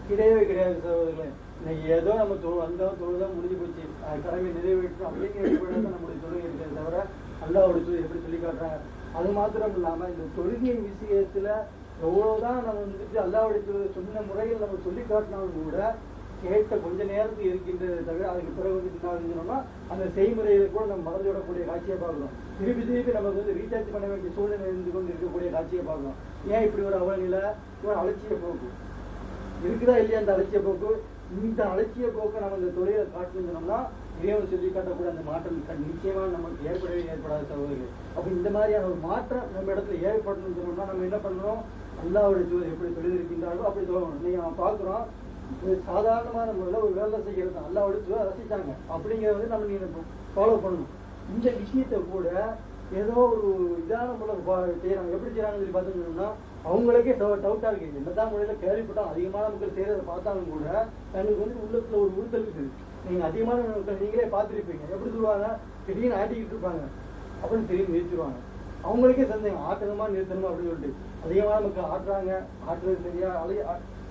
கிடையவே கிடையாது சகோதரர்களே. இன்னைக்கு ஏதோ நம்ம வந்தோம் தொழுதான் முடிஞ்சு போச்சு, கடமை நிறைவேற்றோம் அப்படிங்கிற நம்முடைய தொழுகை இருக்கிறது தவிர அல்லாஹ்வுடைய தொழுகை எப்படி சொல்லி காட்டுறாங்க. அது மாத்திரம் இல்லாம இந்த தொழுகை விஷயத்துல எவ்வளவுதான் நம்ம வந்துட்டு அல்லாஹ்வுடைய தொழுகை சொன்ன முறையில் நம்ம சொல்லி காட்டினாலும் கூட கேட்ட கொஞ்ச நேரத்துக்கு இருக்கின்றது தவிர அதுக்கு பிறகு வந்து என்ன செஞ்சோம்னா அந்த செய்முறையில கூட நம்ம மறந்து விடக்கூடிய காட்சியை பார்க்கணும். திருப்பி நமக்கு வந்து ரீசார்ஜ் பண்ண வேண்டிய சூழ்நிலை இருந்து கொண்டு இருக்கக்கூடிய காட்சியை பார்க்கணும். ஏன் இப்படி ஒரு அவநிலை, ஒரு அலட்சிய போக்கு இருக்குதா இல்லையா? அந்த அலட்சிய போக்கு, இந்த அலட்சிய போக்கை நம்ம இந்த தொழிலை காட்டணும்னா இறைவன் சொல்லி காட்டக்கூடிய அந்த மாற்றம் நிச்சயமா நமக்கு ஏற்படவே ஏற்படாத சகோதரர்கள். அப்ப இந்த மாதிரியான ஒரு மாற்றம் நம்ம இடத்துல ஏற்படணும்னு சொன்னோம்னா நம்ம என்ன பண்றோம்? அல்லாஹ்வுடைய தூதர் எப்படி தொழிலிருக்கின்றார்களோ அப்படி சொல்லணும். நீங்க நம்ம பாக்குறோம், சாதாரணமான முறையில் ஒரு வேலை செய்கிறது அல்லாஹ்வுடைய தூதர் ரசிச்சாங்க அப்படிங்கறத நம்ம நீங்க ஃபாலோ பண்ணணும். இந்த விஷயத்த கூட ஏதோ ஒரு இதான முறையில் செய்யறாங்க. எப்படி செய்யறாங்கன்னு சொல்லி பார்த்தோம்னா அவங்களுக்கே டவுட்டா இருக்கு. என்னதான் முறையில கேள்விப்பட்டோம், அதிகமான மக்கள் செய்யறதை பார்த்தாலும் கூட தங்களுக்கு வந்து உள்ளத்துல ஒரு உறுத்தல் இருக்குது. நீங்க அதிகமான மக்கள் நீங்களே பார்த்துருப்பீங்க. எப்படி சொல்லுவாங்க? திடீர்னு ஆட்டிக்கிட்டு இருப்பாங்க, அப்படின்னு திடீர்னு நிறுத்திடுவாங்க. அவங்களுக்கே சந்தேகம், ஆட்டணுமா நிறுத்தணுமா அப்படின்னு சொல்லிட்டு அதிகமான மக்கள் ஆட்டுறாங்க, ஆட்டுறது சரியா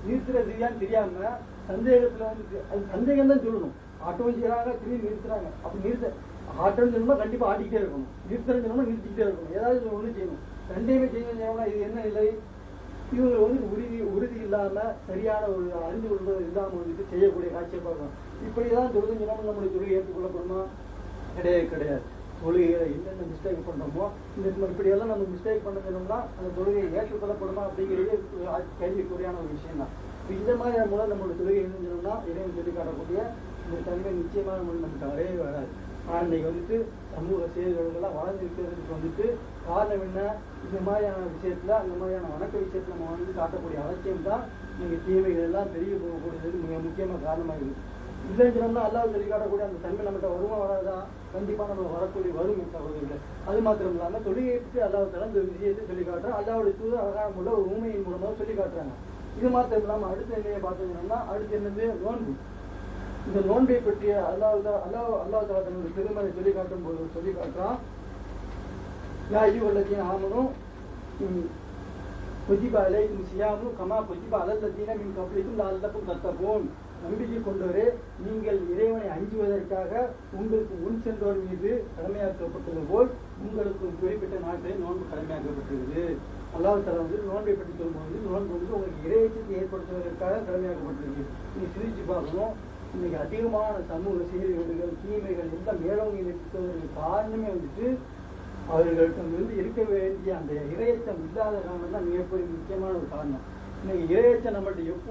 நிறுத்துறது சரியான்னு தெரியாம சந்தேகத்துல வந்து அது சந்தேகம் தான் சொல்லணும். ஆட்டவும் செய்யறாங்க, திடீர்னு நிறுத்துறாங்க. அப்படி ஆட்டம்னு சொன்னா கண்டிப்பா ஆட்டிக்கிட்டே இருக்கணும், நிறுத்தம் சொன்னா நிறுத்திக்கிட்டே இருக்கணும், ஏதாவது ஒண்ணு செய்யணும். ரெண்டையுமே செய்யணும். இது என்ன இல்லை? இவங்க வந்து உறுதி இல்லாம சரியான ஒரு அறிந்து கொள்வது இல்லாம வந்துட்டு செய்யக்கூடிய காட்சியை பார்க்கணும். இப்படிதான் தொழுகை சொன்னாலும் நம்முடைய தொழுகை ஏற்றுக்கொள்ளப்படுமா? கிடையவே கிடையாது. தொழுகையில என்னென்ன மிஸ்டேக் பண்றோமோ இப்படி எல்லாம் நம்ம மிஸ்டேக் பண்ண சொன்னோம்னா அந்த தொழுகையை ஏற்றுக்கொள்ளப்படுமா அப்படிங்கிறது கேள்விக்குறியான ஒரு விஷயம் தான். இந்த மாதிரி மூலம் நம்மளுடைய தொழுகை என்னன்னு சொன்னோம்னா இறைவன் சொல்லி காட்டக்கூடிய இந்த தன்மை நிச்சயமான முறை நமக்கு வரவே வராது. ஆனா இன்னைக்கு வந்துட்டு சமூக செய்திகள்லாம் வளர்ந்துருக்கிறதுக்கு வந்துட்டு காரணம் என்ன? இந்த மாதிரியான விஷயத்துல அந்த மாதிரியான வணக்க விஷயத்துல நம்ம வந்து காட்டக்கூடிய அவசியம் தான் நீங்க தீமைகள் எல்லாம் பெரிய போகக்கூடியது மிக முக்கியமா காரணமா இருக்கு. இல்லைன்னு சொன்னோம்னா அல்லாஹ் சொல்லி காட்டக்கூடிய அந்த தன்மை நம்மகிட்ட வருமா வராதான்? கண்டிப்பா நம்ம வரக்கூடிய வரும் சகோதரர்கள். அது மாத்திரம் இல்லாம தொழுகைக்கு அல்லாஹ் இந்த விஷயத்தை சொல்லி காட்டுறோம். அல்லாஹ்வுடைய தூதர் அழகான முறையில் ஒரு ஊமையின் மூலமாக சொல்லி காட்டுறாங்க. இது மாத்திரம் இல்லாம அடுத்த நிலையை பார்த்தோம்னா அடுத்து என்னது? நோன்பு. இந்த நோன்பை பற்றிய அல்லாஹ் தன்னுடைய பெருமறை சொல்லி காட்டும் போது சொல்லி காட்டுறான், யா அய்யுஹல்லதீன ஆமனூ குதிப அலைக்கும் சியாமு கமா குதிப அலல்லதீன மின் கப்லிக்கும் லஅல்லக்கும் தத்தகூன். நம்பிக்கை கொண்டவரே, நீங்கள் இறைவனை அஞ்சுவதற்காக உங்களுக்கு முன் சென்றோர் மீது கடமையாக்கப்பட்டது போல் உங்களுக்கு குறிப்பிட்ட நாட்களில் நோன்பு கடமையாக்கப்பட்டிருக்குது. அல்லாஹ் தஆலா வந்து நோன்பை பற்றி சொல்லும்போது நோன்பு வந்து உங்களுக்கு இறையச்சத்தை ஏற்படுத்துவதற்காக கடமையாக்கப்பட்டிருக்கு. நீங்க சிரிச்சு பார்க்கணும். இன்னைக்கு அதிகமான சமூக சீர்கேடுகள் தீமைகள் எல்லாம் மேலோங்கி நிற்பதற்கு காரணமே வந்துட்டு அவர்கள்ட்ட வந்து இருக்க வேண்டிய அந்த இறையச்சம் இல்லாத காரணம் தான் மிகப்பெரிய முக்கியமான ஒரு காரணம். இன்னைக்கு இறையச்சம் நம்மள்ட்ட எப்போ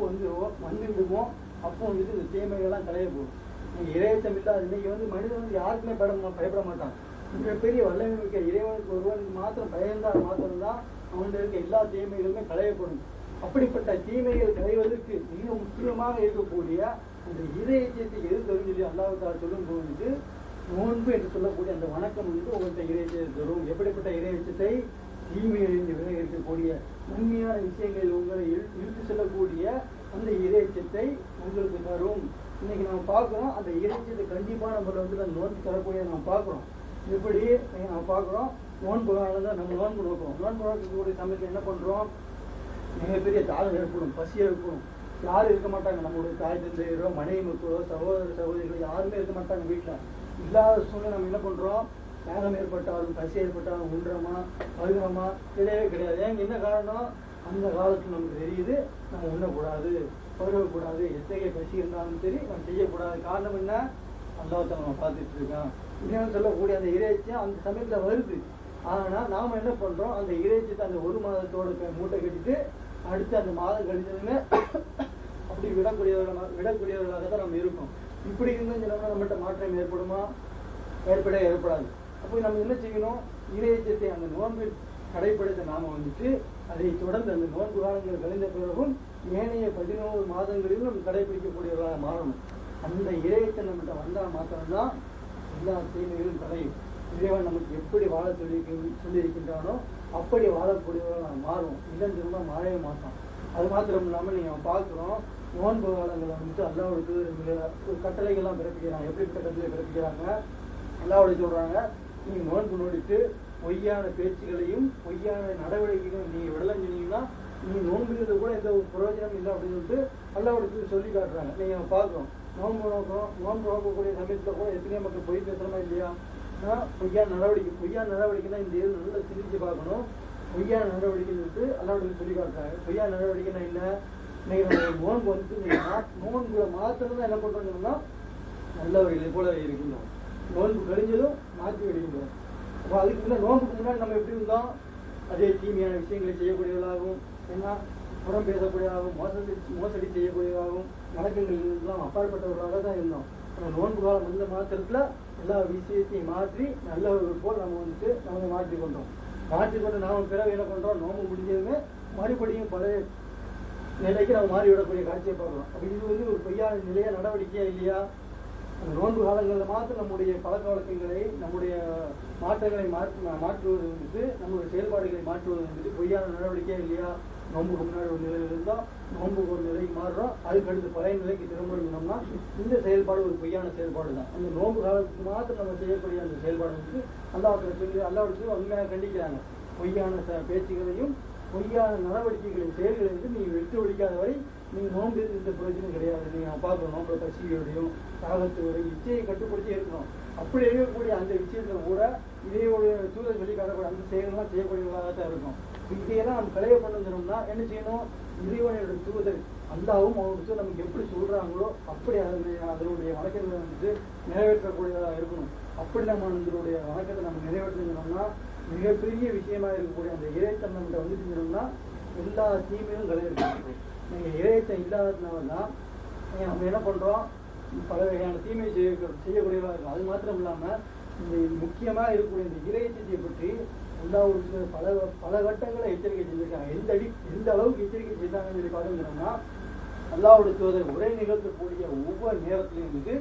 வந்துடுமோ அப்போ வந்துட்டு இந்த தீமைகள்லாம் களைய போகும். இன்னைக்கு இறையச்சம் இல்லாத இன்னைக்கு வந்து மனிதன் வந்து யாருக்குமே பயப்பட மாட்டான். மிகப்பெரிய வல்லமை மிக்க இறைவனுக்கு ஒருவனுக்கு மாத்திரம் பயந்தால் மாத்திரம்தான் அவன்கிட்ட இருக்க எல்லா தீமைகளுமே களையப்படும். அப்படிப்பட்ட தீமைகள் களைவதற்கு மிக முக்கியமாக இருக்கக்கூடிய அந்த இறையச்சத்தை எது தரும் சொல்லி அல்லாஹ் தஆலா சொல்லும் போது நோன்பு என்று சொல்லக்கூடிய அந்த வணக்கம் வந்து உங்கள்கிட்ட இறையச்சத்தை தரும். எப்படிப்பட்ட இறையச்சத்தை? தீமையிலிருந்து விலகி இருக்கக்கூடிய நன்மையான விஷயங்களில் உங்களை இழுத்து செல்லக்கூடிய அந்த இறையச்சத்தை உங்களுக்கு தரும். இன்னைக்கு நம்ம பார்க்கிறோம், அந்த இறையச்சத்தை கண்டிப்பான முறையில் வந்து அந்த நோன்பு தரக்கூடிய நம்ம பார்க்கிறோம். இப்படி நம்ம பார்க்குறோம். நோன்பு காலம் தான் நம்ம நோன்பு நோக்கிறோம். நோன்பு நோக்கக்கூடிய சமயத்தில் என்ன பண்ணுறோம்? மிகப்பெரிய தாகம் ஏற்படும், பசி ஏற்படும். யாரும் இருக்க மாட்டாங்க, நம்மளுடைய தாய் தந்தையரோ மனைவி மக்களோ சகோதர சகோதரிகளோ யாருமே இருக்க மாட்டாங்க வீட்டில். இல்லாத சூழ்நிலை நம்ம என்ன பண்ணுறோம்? தாகம் ஏற்பட்டாலும் பசி ஏற்பட்டாலும் உண்றோமா பருகிறோமா? கிடையவே கிடையாது. ஏங்க என்ன காரணம்? அந்த காலத்தில் நமக்கு தெரியுது நம்ம உண்ணக்கூடாது, பருகக்கூடாது, எத்தகைய பசி இருந்தாலும் சரி நம்ம செய்யக்கூடாது. காரணம் என்ன? அல்லாஹ் நம்ம பார்த்துட்டு இருக்கோம். இன்னும் சொல்லக்கூடிய அந்த இறைச்சியும் அந்த சமயத்தில் வருது. ஆனால் நாம் என்ன பண்ணுறோம்? அந்த இறைச்சியத்தை அந்த ஒரு மாதத்தோட மூட்டை கட்டிட்டு அடுத்து அந்த மாதம் கழிஞ்சதுன்னு அப்படி விடக்கூடியவர்களாக தான் நம்ம இருக்கோம். இப்படி இருந்தும் சொன்னோம்னா நம்மகிட்ட மாற்றம் ஏற்படுமா? ஏற்படாது. அப்போ நம்ம என்ன செய்யணும்? இறைச்சியத்தை அந்த நோன்பில் கடைப்பிடித்த நாம வந்துட்டு அதை தொடர்ந்து அந்த நோன்பு காலங்கள் கழிந்த பிறகும் ஏனைய 11 மாதங்களிலும் நம்ம கடைபிடிக்கக்கூடியவர்களாக மாறணும். அந்த இறையத்தை நம்மகிட்ட வந்தால் மாத்திரம்தான் எல்லா தீமைகளும் களையும். இறைவன் நமக்கு எப்படி வாழ சொல்லியிருக்கின்றானோ அப்படி வாழக்கூடியவர்களாக மாறும். இல்லைன்னு சொன்னா மாறவே மாட்டான். அது மாத்திரம் இல்லாமல் நீங்கள் பார்க்குறோம், நோன்பு காலங்களை வந்துட்டு அல்லாஹ்வுக்கு ஒரு கட்டளைகள்லாம் பிறப்பிக்கிறாங்க. எப்படிப்பட்ட கட்டளை பிறப்பிக்கிறாங்க? அல்லாஹ்வுடைய சொல்றாங்க, நீங்க நோன்பு நோடிட்டு பொய்யான பேச்சுகளையும் பொய்யான நடவடிக்கைகளையும் நீங்க விடலன்னு சொன்னீங்கன்னா நீ நோன்புகிறது கூட எந்த ஒரு பிரயோஜனம் இல்லை அப்படின்னு சொல்லிட்டு அல்லாஹ்வுடைய சொல்லி காட்டுறாங்க. நீங்க பார்க்குறோம், நோன்பு நோக்கக்கூடிய சமயத்துல கூட எத்தனையோ மக்கள் பொய் பேசுறமா இல்லையா? பொய்யான நடவடிக்கைன்னா இந்த இது நல்லா சிந்திச்சு பார்க்கணும். பொய்யான நடவடிக்கைன்னு சொல்லிட்டு அல்லாஹ்வுடைய சொல்லி காட்டுறாங்க. பொய்யான நடவடிக்கைன்னா என்ன? இன்னைக்கு நம்ம நோன்பு வந்து நோன்புல மாத்திரம் தான் என்ன பண்றோம்னா நல்லவர்களை போல இருக்கணும். நோன்பு கழிஞ்சதும் மாற்றி விடுகின்றோம். அப்போ அதுக்கு முன்னாடி நோன்புக்கு முன்னாடி நம்ம எப்படி இருந்தோம்? அதே தீமையான விஷயங்களை செய்யக்கூடியவர்களாகவும், என்ன புறம் பேசக்கூடியதாகவும், மோசடி செய்யக்கூடியதாகவும், நடக்கங்கள் அப்பாற்பட்டவர்களாக தான் இருந்தோம். நம்ம நோன்பு காலம் வந்த மாத்திரத்துல எல்லா விஷயத்தையும் மாற்றி நல்லவர்கள் போல் நம்ம வந்துட்டு நம்ம மாற்றிக்கொண்டு நாம பிறகு என்ன பண்றோம்? நோன்பு முடிஞ்சதுமே மறுபடியும் பழைய நிலைக்கு நம்ம மாறிவிடக்கூடிய காட்சியை பார்க்கிறோம். அப்ப இது வந்து ஒரு பொய்யான நிலையா நடவடிக்கையா இல்லையா? அந்த நோன்பு காலங்களில் மாத்திரம் நம்முடைய பழக்க வழக்கங்களை நம்முடைய மாற்றங்களை மாற்றுவது வந்துட்டு நம்மளுடைய செயல்பாடுகளை மாற்றுவது வந்துட்டு பொய்யான நடவடிக்கையா இல்லையா? நோன்புக்கு முன்னாடி ஒரு நிலையில் இருந்தால் நோன்புக்கு ஒரு நிலைக்கு மாறுறோம், அதுக்கு அடுத்து பழைய நிலைக்கு திரும்பணும்னா இந்த செயல்பாடு ஒரு பொய்யான செயல்பாடு தான். அந்த நோன்பு காலத்துக்கு மாத்திரம் நம்ம செய்யக்கூடிய அந்த செயல்பாடு வந்துட்டு அல்லாஹ்வுக்கு உண்மையாக கண்டிக்கிறாங்க. பொய்யான பேச்சுகளையும் பொய்யான நடவடிக்கைகளின் செயல்களை வந்து நீங்க விட்டு ஒழிக்காத வரை நீங்க நோன்பு இந்த பிரயோஜனம் கிடையாது. நீங்க பார்க்கணும், நோன்பு பசியோடையும் தாகத்தோடையும் இச்சையை கட்டுப்படுத்தி இருக்கணும். அப்படி இருக்கக்கூடிய அந்த விஷயத்துல கூட இதையோட சூழல் சொல்லி காட்டக்கூடிய அந்த செயல்கள்லாம் செய்யக்கூடியவர்களாகத்தான் இருக்கும். இதையெல்லாம் நம்ம கலைய பண்ணணும்னா என்ன செய்யணும்? இறைவனுடைய தூதர் அல்லாவும் அவங்களுக்கு நமக்கு எப்படி சொல்றாங்களோ அப்படி அதனுடைய வணக்கங்களை வந்துட்டு நிறைவேற்றக்கூடியதாக இருக்கணும். அப்படி நம்ம அதனுடைய வணக்கத்தை நம்ம நிறைவேற்றணும்னா மிகப்பெரிய விஷயமா இருக்கக்கூடிய அந்த இறைத்தன்மை வந்துட்டோம்னா எல்லா தீமையும் கலையிருக்கும். நீங்க இறையத்தம் இல்லாததுனாலதான் நம்ம என்ன பண்றோம்? பல வகையான தீமை செய்யக்கூடியவா இருக்கும். அது மாத்திரம் இல்லாம இந்த முக்கியமா இருக்கக்கூடிய இந்த இறையத்தை பற்றி எல்லா ஒரு பல கட்டங்களை எச்சரிக்கை செஞ்சிருக்காங்க. எந்த அளவுக்கு எச்சரிக்கை செய்தாங்கன்னு சொல்லி பார்த்தோம்னா அல்லாஹ்வுடைய தூதர் உரை நிகழ்த்தக்கூடிய ஒவ்வொரு நேரத்திலையும் வந்து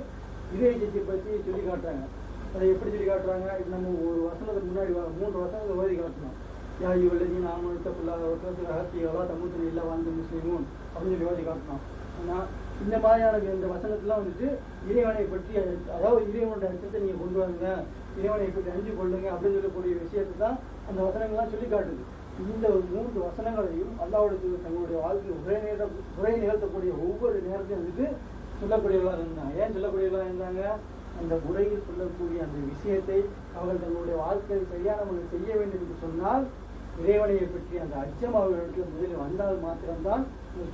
இறையத்தை பற்றி சொல்லி காட்டுறாங்க. அதை எப்படி சொல்லி காட்டுறாங்க? இப்போ நம்ம ஒரு வசனத்துக்கு முன்னாடி 3 வசனங்களை ஓதி காட்டணும். யா இவள்ளி நான் ஒருத்தர் அகத்தியவா தமிழ் இல்லை வாழ்ந்து முஸ்லீமும் அப்படின்னு சொல்லி ஓதி காட்டணும். ஆனால் இந்த மாதிரியான இந்த வசனத்துலாம் வந்துட்டு இறைவனை பற்றி, அதாவது இறைவனுடைய அச்சத்தை நீங்க கொண்டு வாங்க, இறைவனை பற்றி அஞ்சு கொள்ளுங்க அப்படின்னு சொல்லக்கூடிய விஷயத்தை தான் அந்த வசனங்கள்லாம் சொல்லி காட்டுது. இந்த 3 வசனங்களையும் அல்லாஹ்வுடைய தங்களுடைய வாழ்க்கையில் உரை நிகழ்த்தக்கூடிய ஒவ்வொரு நேரத்தையும் வந்துட்டு சொல்லக்கூடியவர்களாக இருந்தாங்க. ஏன் சொல்லக்கூடியவர்களாக இருந்தாங்க? அந்த உரையில் சொல்லக்கூடிய அந்த விஷயத்தை அவர்கள் தங்களுடைய வாழ்க்கையில் சரியான முறையில் செய்ய வேண்டும் என்று சொன்னால் இறைவனையை பற்றி அந்த அச்சம் அவர்களுக்கு முதலில் வந்தால் மாத்திரம்தான்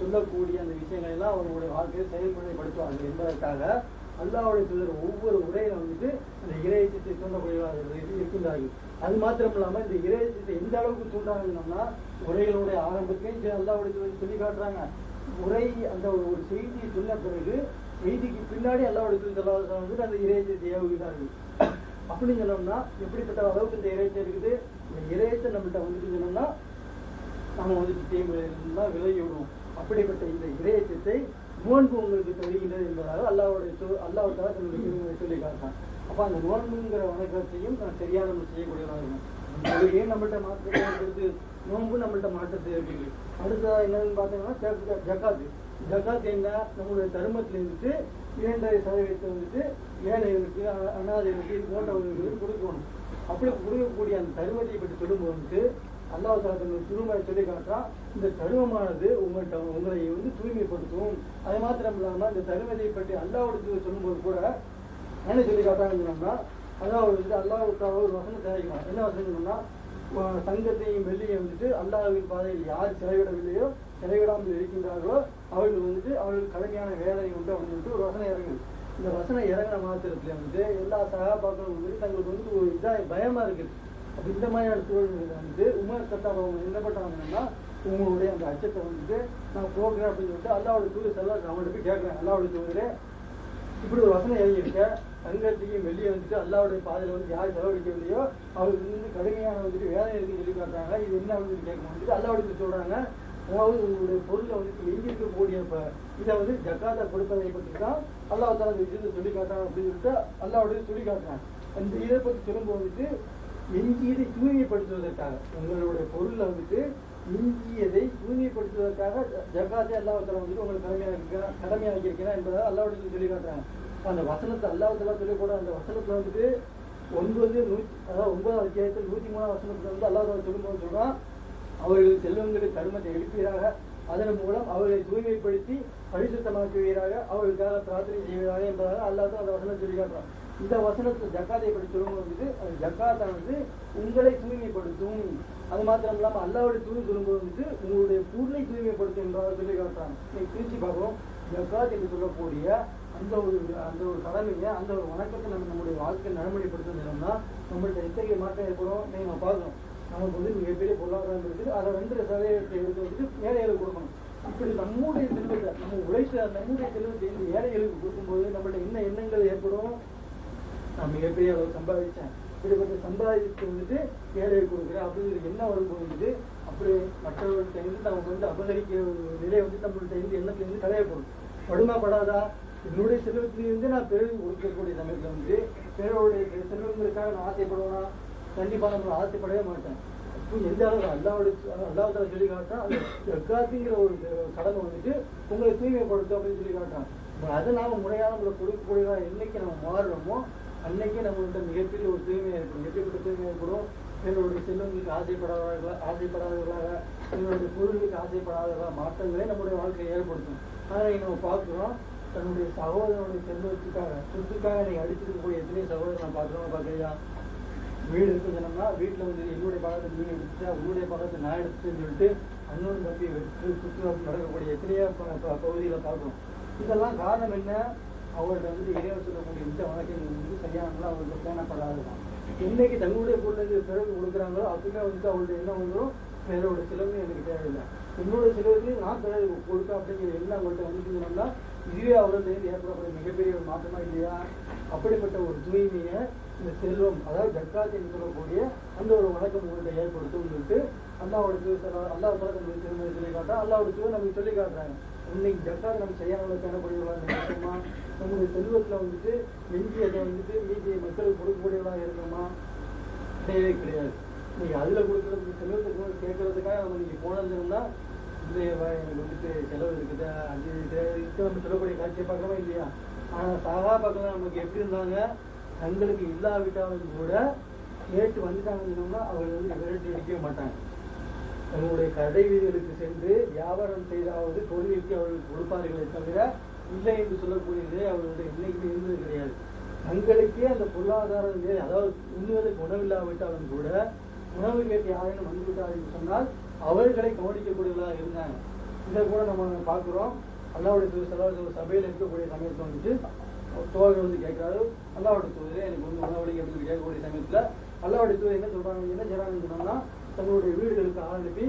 சொல்லக்கூடிய அந்த விஷயங்களை எல்லாம் அவர்களுடைய வாழ்க்கையை செயல்முறைப்படுத்துவார்கள் என்பதற்காக அல்லாஹ்வுடைய தூதர் ஒவ்வொரு உரையில வந்துட்டு அந்த இறையச்சத்தை தூண்டக்கூடியவர்கள் இருக்கின்றார்கள். அது மாத்திரம் இல்லாம இந்த இறையச்சத்தை எந்த அளவுக்கு தூண்டாங்கன்னா உரைகளுடைய ஆரம்பத்தையும் அல்லாஹ்வுடைய தூதர் சொல்லி காட்டுறாங்க. உரை அந்த ஒரு செய்தியை சொன்ன பிறகு செய்திக்கு பின்னாடி அல்லாஹ்வுடைய தூதர் வந்துட்டு அந்த இறையச்சத்தை ஏவுகிறார்கள். அப்படின்னு சொன்னோம்னா எப்படிப்பட்ட அளவுக்கு இந்த இறையச்சம் இருக்குது? இந்த இறையச்சம் நம்மகிட்ட வந்துட்டு சொன்னோம்னா நம்ம வந்துட்டு தீமையிலிருந்துதான் விலகி விடுவோம். அப்படிப்பட்ட இந்த இறையச்சத்தை நோன்பு உங்களுக்கு தெரிகின்றது என்பதாக அல்லாஹ்வுடைய தன்னுடைய சொல்லி காட்டான். அப்ப அந்த நோன்புங்கிற வணக்கத்தையும் நான் சரியாக நம்ம செய்யக்கூடியதாக இருக்கும். தொழுகையும் நம்மள்ட்ட மாற்றத்தை நோன்பு நம்மள்ட்ட மாற்றத்தை இருக்குது. அடுத்ததா என்னன்னு பார்த்தீங்கன்னா ஜக்காத்து. ஜகாத் என்ன, நம்மளுடைய தர்மத்தில் இருந்துட்டு 2.5% வந்துட்டு ஏழைகளுக்கு, அனாதைகளுக்கு, இது போன்றவர்களுக்கு கொடுக்கணும். அப்படி கொடுக்கக்கூடிய அந்த தருமத்தை பற்றி சொல்லும்போது வந்துட்டு அல்லாஹ் தஆலா தன்னுடைய திருமறை சொல்லி காட்டுறான், இந்த தருமமானது உங்களை வந்து தூய்மைப்படுத்தும். அது மாத்திரம் இல்லாம இந்த தருமத்தை பற்றி அல்லாஹ்வுடைய சொல்லும்போது கூட என்ன சொல்லி காட்டுறாங்கன்னா, அதாவது அல்லாஹ் தஆலா ஒரு வசனம் தயாரிக்கிறான். என்ன வசனம்னா, தங்கத்தையும் வெள்ளியை வந்துட்டு அல்லாஹ்வின் பாதையில் யார் செலவிடவில்லையோ, செலவிடாமல் இருக்கின்றார்களோ அவர்கள் வந்துட்டு அவர்கள் கடுமையான வேதனை உண்டு அப்படின்னு சொல்லிட்டு ஒரு வசனம் இறங்குது. இந்த வசனம் இறங்கின மாத்திரத்துல வந்துட்டு எல்லா சகாபாக்களும் வந்துட்டு தங்களுக்கு வந்து ஒரு பயமா இருக்குது. அப்ப இந்த மாதிரியான சூழ்நிலை வந்துட்டு உமர் கத்தாப் அவங்க என்ன பண்றாங்கன்னா, உங்களுடைய அந்த அச்சத்தை வந்துட்டு நான் போகிறேன் அப்படின்னு சொல்லிட்டு அல்லாஹ்வுடைய தூதர் ஸல்லல்லாஹு அவங்கள்ட்ட போய் கேட்கிறேன், அல்லாஹ்வுடைய தூதரே இப்படி ஒரு வசனம் எழுதியிருக்க, தங்கத்தையும் வெளியே வந்துட்டு அல்லாஹ்வுடைய பாதையில வந்து யார் செலவழிக்கவில்லையோ அவருக்கு வந்து கடுமையான வந்துட்டு வேதனை இருக்குன்னு சொல்லி காட்டுறாங்க. இது என்ன அப்படின்னு கேட்கும் வந்துட்டு அல்லாஹ்வுடைய சொல்றாங்க, அதாவது உங்களுடைய பொருளை வந்துட்டு எங்க இருக்கக்கூடிய இதை வந்து ஜக்காத்தை கொடுப்பதை பற்றி தான் அல்லாஹ் தஆலா இந்த விஷயத்தை சொல்லி காட்டுறாங்க அப்படின்னு சொல்லிட்டு அல்லாஹ்வுடைய சொல்லி காட்டுறாங்க. அந்த இதை பற்றி சொல்லும்போது வந்துட்டு எஞ்சியதை தூய்மைப்படுத்துவதற்காக, உங்களுடைய பொருளை வந்துட்டு எஞ்சியதை தூய்மைப்படுத்துவதற்காக ஜக்காத்தை அல்லாஹ் தஆலா வந்துட்டு உங்களுக்கு கடமையாக்கியிருக்கிறான் என்பதை அல்லாஹ்வுடைய சொல்லி காட்டுறாங்க. அந்த வசனத்தை அல்லாஹ் தஆலா சொல்லக்கூட அந்த வசனத்துல வந்துட்டு 9 அத்தியாயத்தில் 103 வசனத்துல வந்து அல்லாஹ் தஆலா சொல்லும்போது சொல்றான், அவர்கள் செல்வங்களுக்கு தர்மத்தை எழுப்பீராக, அதன் மூலம் அவர்களை தூய்மைப்படுத்தி பரிசுத்தமாக்குவீராக, அவர்களுக்காக பிரார்த்தனை செய்வீராக என்பதாக அல்லாஹ் தான் அந்த வசனம் சொல்லி காட்டுறான். இந்த வசனத்தை ஜக்காத்தை பற்றி சொல்லும்போது வந்துட்டு அந்த ஜக்காத்தை வந்து உங்களை தூய்மைப்படுத்தும். அது மாத்திரம் இல்லாமல் அல்லாஹ்வுடைய தூய்மை சொல்லும்போது வந்துட்டு உங்களுடைய பொருளை தூய்மைப்படுத்தும் என்பதாக சொல்லி காட்டுறாங்க. இன்னைக்கு பிரிச்சு பார்க்கிறோம், ஜக்காத் என்று சொல்லக்கூடிய அந்த ஒரு கடமையை, அந்த ஒரு வணக்கத்தை நம்ம நம்முடைய வாழ்க்கையை நடைமுறைப்படுத்தணும்னா நம்மள்ட்ட எத்தகைய மாற்றம் ஏற்படும் நம்ம பார்க்கணும். நமக்கு வந்து மிகப்பெரிய பொருளாதாரம் இருக்குது, அதை 2% எடுத்து வந்துட்டு ஏழைகளுக்கு கொடுக்கணும். இப்படி நம்முடைய செல்வத்தை, நம்ம உழைத்த நம்முடைய செல்வத்தை ஏழைகளுக்கு கொடுக்கும்போது நம்மள்ட்ட என்ன எண்ணங்கள் ஏற்படும், நான் மிகப்பெரிய அளவு சம்பாதிச்சேன், இப்படிப்பட்ட சம்பாதிச்சு வந்துட்டு ஏழைகளுக்கு கொடுக்குறேன் அப்படிங்கிற என்ன வரும்போது வந்துட்டு அப்படி மற்றவர்கள்ட்ட இருந்து நமக்கு வந்து அபகரிக்கிற ஒரு நிலை வந்து நம்மள்ட்ட இருந்து எண்ணத்துல இருந்து களையப்படும். படுமாப்படாதா, என்னுடைய செல்வத்திலிருந்து நான் பிறகு கொடுக்கக்கூடிய சமயத்துல வந்து பிறருடைய செல்வங்களுக்காக நான் ஆசைப்படுவேனா? கண்டிப்பா நம்ம ஆசைப்படவே மாட்டேன். அப்போ எந்த அளவு அல்லாஹ் தஆலா சொல்லி காட்டான், அந்த ஜக்காத்துங்கிற ஒரு கடமை வந்துட்டு உங்களை தூய்மைப்படுத்தும் அப்படின்னு சொல்லி காட்டான். அதை நாம முறையான நம்மளை கொடுக்கக்கூடிய என்னைக்கு நம்ம மாறுறோமோ அன்னைக்கே நம்மள்கிட்ட மிகப்பெரிய ஒரு தூய்மை ஏற்படும். எப்படிப்பட்ட தூய்மை ஏற்படும்? என்னுடைய செல்வங்களுக்கு ஆசைப்படாதவர்களாக, என்னுடைய பொருளுக்கு ஆசைப்படாதவர்களாக மாற்றங்களே நம்முடைய வாழ்க்கையை ஏற்படுத்தும். ஆனால் நம்ம பார்க்கிறோம், தன்னுடைய சகோதரனுடைய செல்வத்துக்காக சொத்துக்காக நீங்க அடிச்சிருக்கக்கூடிய எத்தனையோ சகோதரர் நான் பார்க்கலையா? வீடு இருக்குன்னு சொன்னோம்னா வீட்டுல வந்து என்னுடைய பக்கத்தை நீங்க எடுத்துட்டா, உங்களுடைய பக்கத்தை நான் எடுத்துன்னு சொல்லிட்டு அண்ணன் தம்பி வெற்றி சுற்றுலாப்பு நடக்கக்கூடிய எத்தனையோ பகுதிகளை பார்க்கணும். இதெல்லாம் காரணம் என்ன? அவர்கிட்ட வந்து இறைவன் சொல்லக்கூடிய இந்த வழக்கங்கள் வந்து சரியானலாம் அவங்களுக்கு பேணப்படாதுதான். என்னைக்கு தங்களுடைய பொருளுக்கு பிறகு கொடுக்குறாங்களோ அப்பவுமே வந்து அவங்களுடைய என்ன வந்துடும், பிறரோட செலவு எனக்கு தேவையில்லை, என்னோட செலவுக்கு நான் பிறகு கொடுக்க அப்படிங்கிற எல்லாம் அவங்கள்ட்ட வந்துட்டோம்னா இதுவே அவர்கள்ட்ட ஏற்படக்கூடிய மிகப்பெரிய ஒரு மாற்றமா இல்லையா? அப்படிப்பட்ட ஒரு தூய்மையை இந்த செல்வம், அதாவது ஜக்காத் என்று சொல்லக்கூடிய அந்த ஒரு வழக்கம் உங்கள்கிட்ட ஏற்படுத்தும் சொல்லிட்டு அல்லாஹ்வுடைய அல்லாஹ் தஆலா திருமணி சொல்லி காட்டா, அல்லாஹ்வுடைய நமக்கு சொல்லி காட்டுறாங்க. இன்னைக்கு ஜக்காத் நம்ம செய்யாமல் காணக்கூடியவர்களாக இருக்கோமா? நம்முடைய செல்வத்துல வந்துட்டு எஞ்சியதை வந்துட்டு மீதியை மக்களுக்கு கொடுக்கக்கூடியவர்களாக இருக்கோமா? கிடையவே கிடையாது. நீங்க அதுல கொடுக்கறதுக்கு செல்வத்துக்கு கேட்கறதுக்காக நம்ம நீங்க போனதுன்னா எனக்கு வந்துட்டு செலவு இருக்குது, அது நம்ம சொல்லக்கூடிய காட்சியை பார்க்கவே இல்லையா? ஆனா சகாபாக்கள் நமக்கு எப்படி இருந்தாங்க, தங்களுக்கு இல்லாவிட்டாலும் கூட கேட்டு வந்துட்டாங்கன்னா அவர்கள் வந்து விரட்டி அடிக்கவே மாட்டாங்க. தங்களுடைய கடை வீடுகளுக்கு சென்று வியாபாரம் செய்தாவது தொழிலுக்கு அவர்களுக்கு கொடுப்பார்களே தவிர இல்லை என்று சொல்லக்கூடியதே அவர்களுடைய இன்னைக்குமே இருந்தது கிடையாது. தங்களுக்கே அந்த பொருளாதார நிலை, அதாவது உண்ணுவதற்கு உணவில்லாவிட்டாலும் கூட உணவு கேட்டு யாரேனும் வந்துவிட்டார் என்று சொன்னால் அவர்களை கவனிக்கக்கூடியவர்களாக இருந்தாங்க. இதை கூட நம்ம பார்க்கிறோம். அல்லாஹ்வுடைய சபையில் இருக்கக்கூடிய சமயத்தை வந்துட்டு தோழர்கள் வந்து கேட்கிறாரு, அல்லாஹ்வுடைய தூதரே எனக்கு வந்து உணவளிக்க அப்படின்னு கேட்கக்கூடிய சமயத்துல அல்லாஹ்வுடைய தூதர் என்ன சொல்றாங்க, என்ன செய்றாங்கன்னு சொன்னோம்னா தங்களுடைய வீடுகளுக்கு ஆரம்பி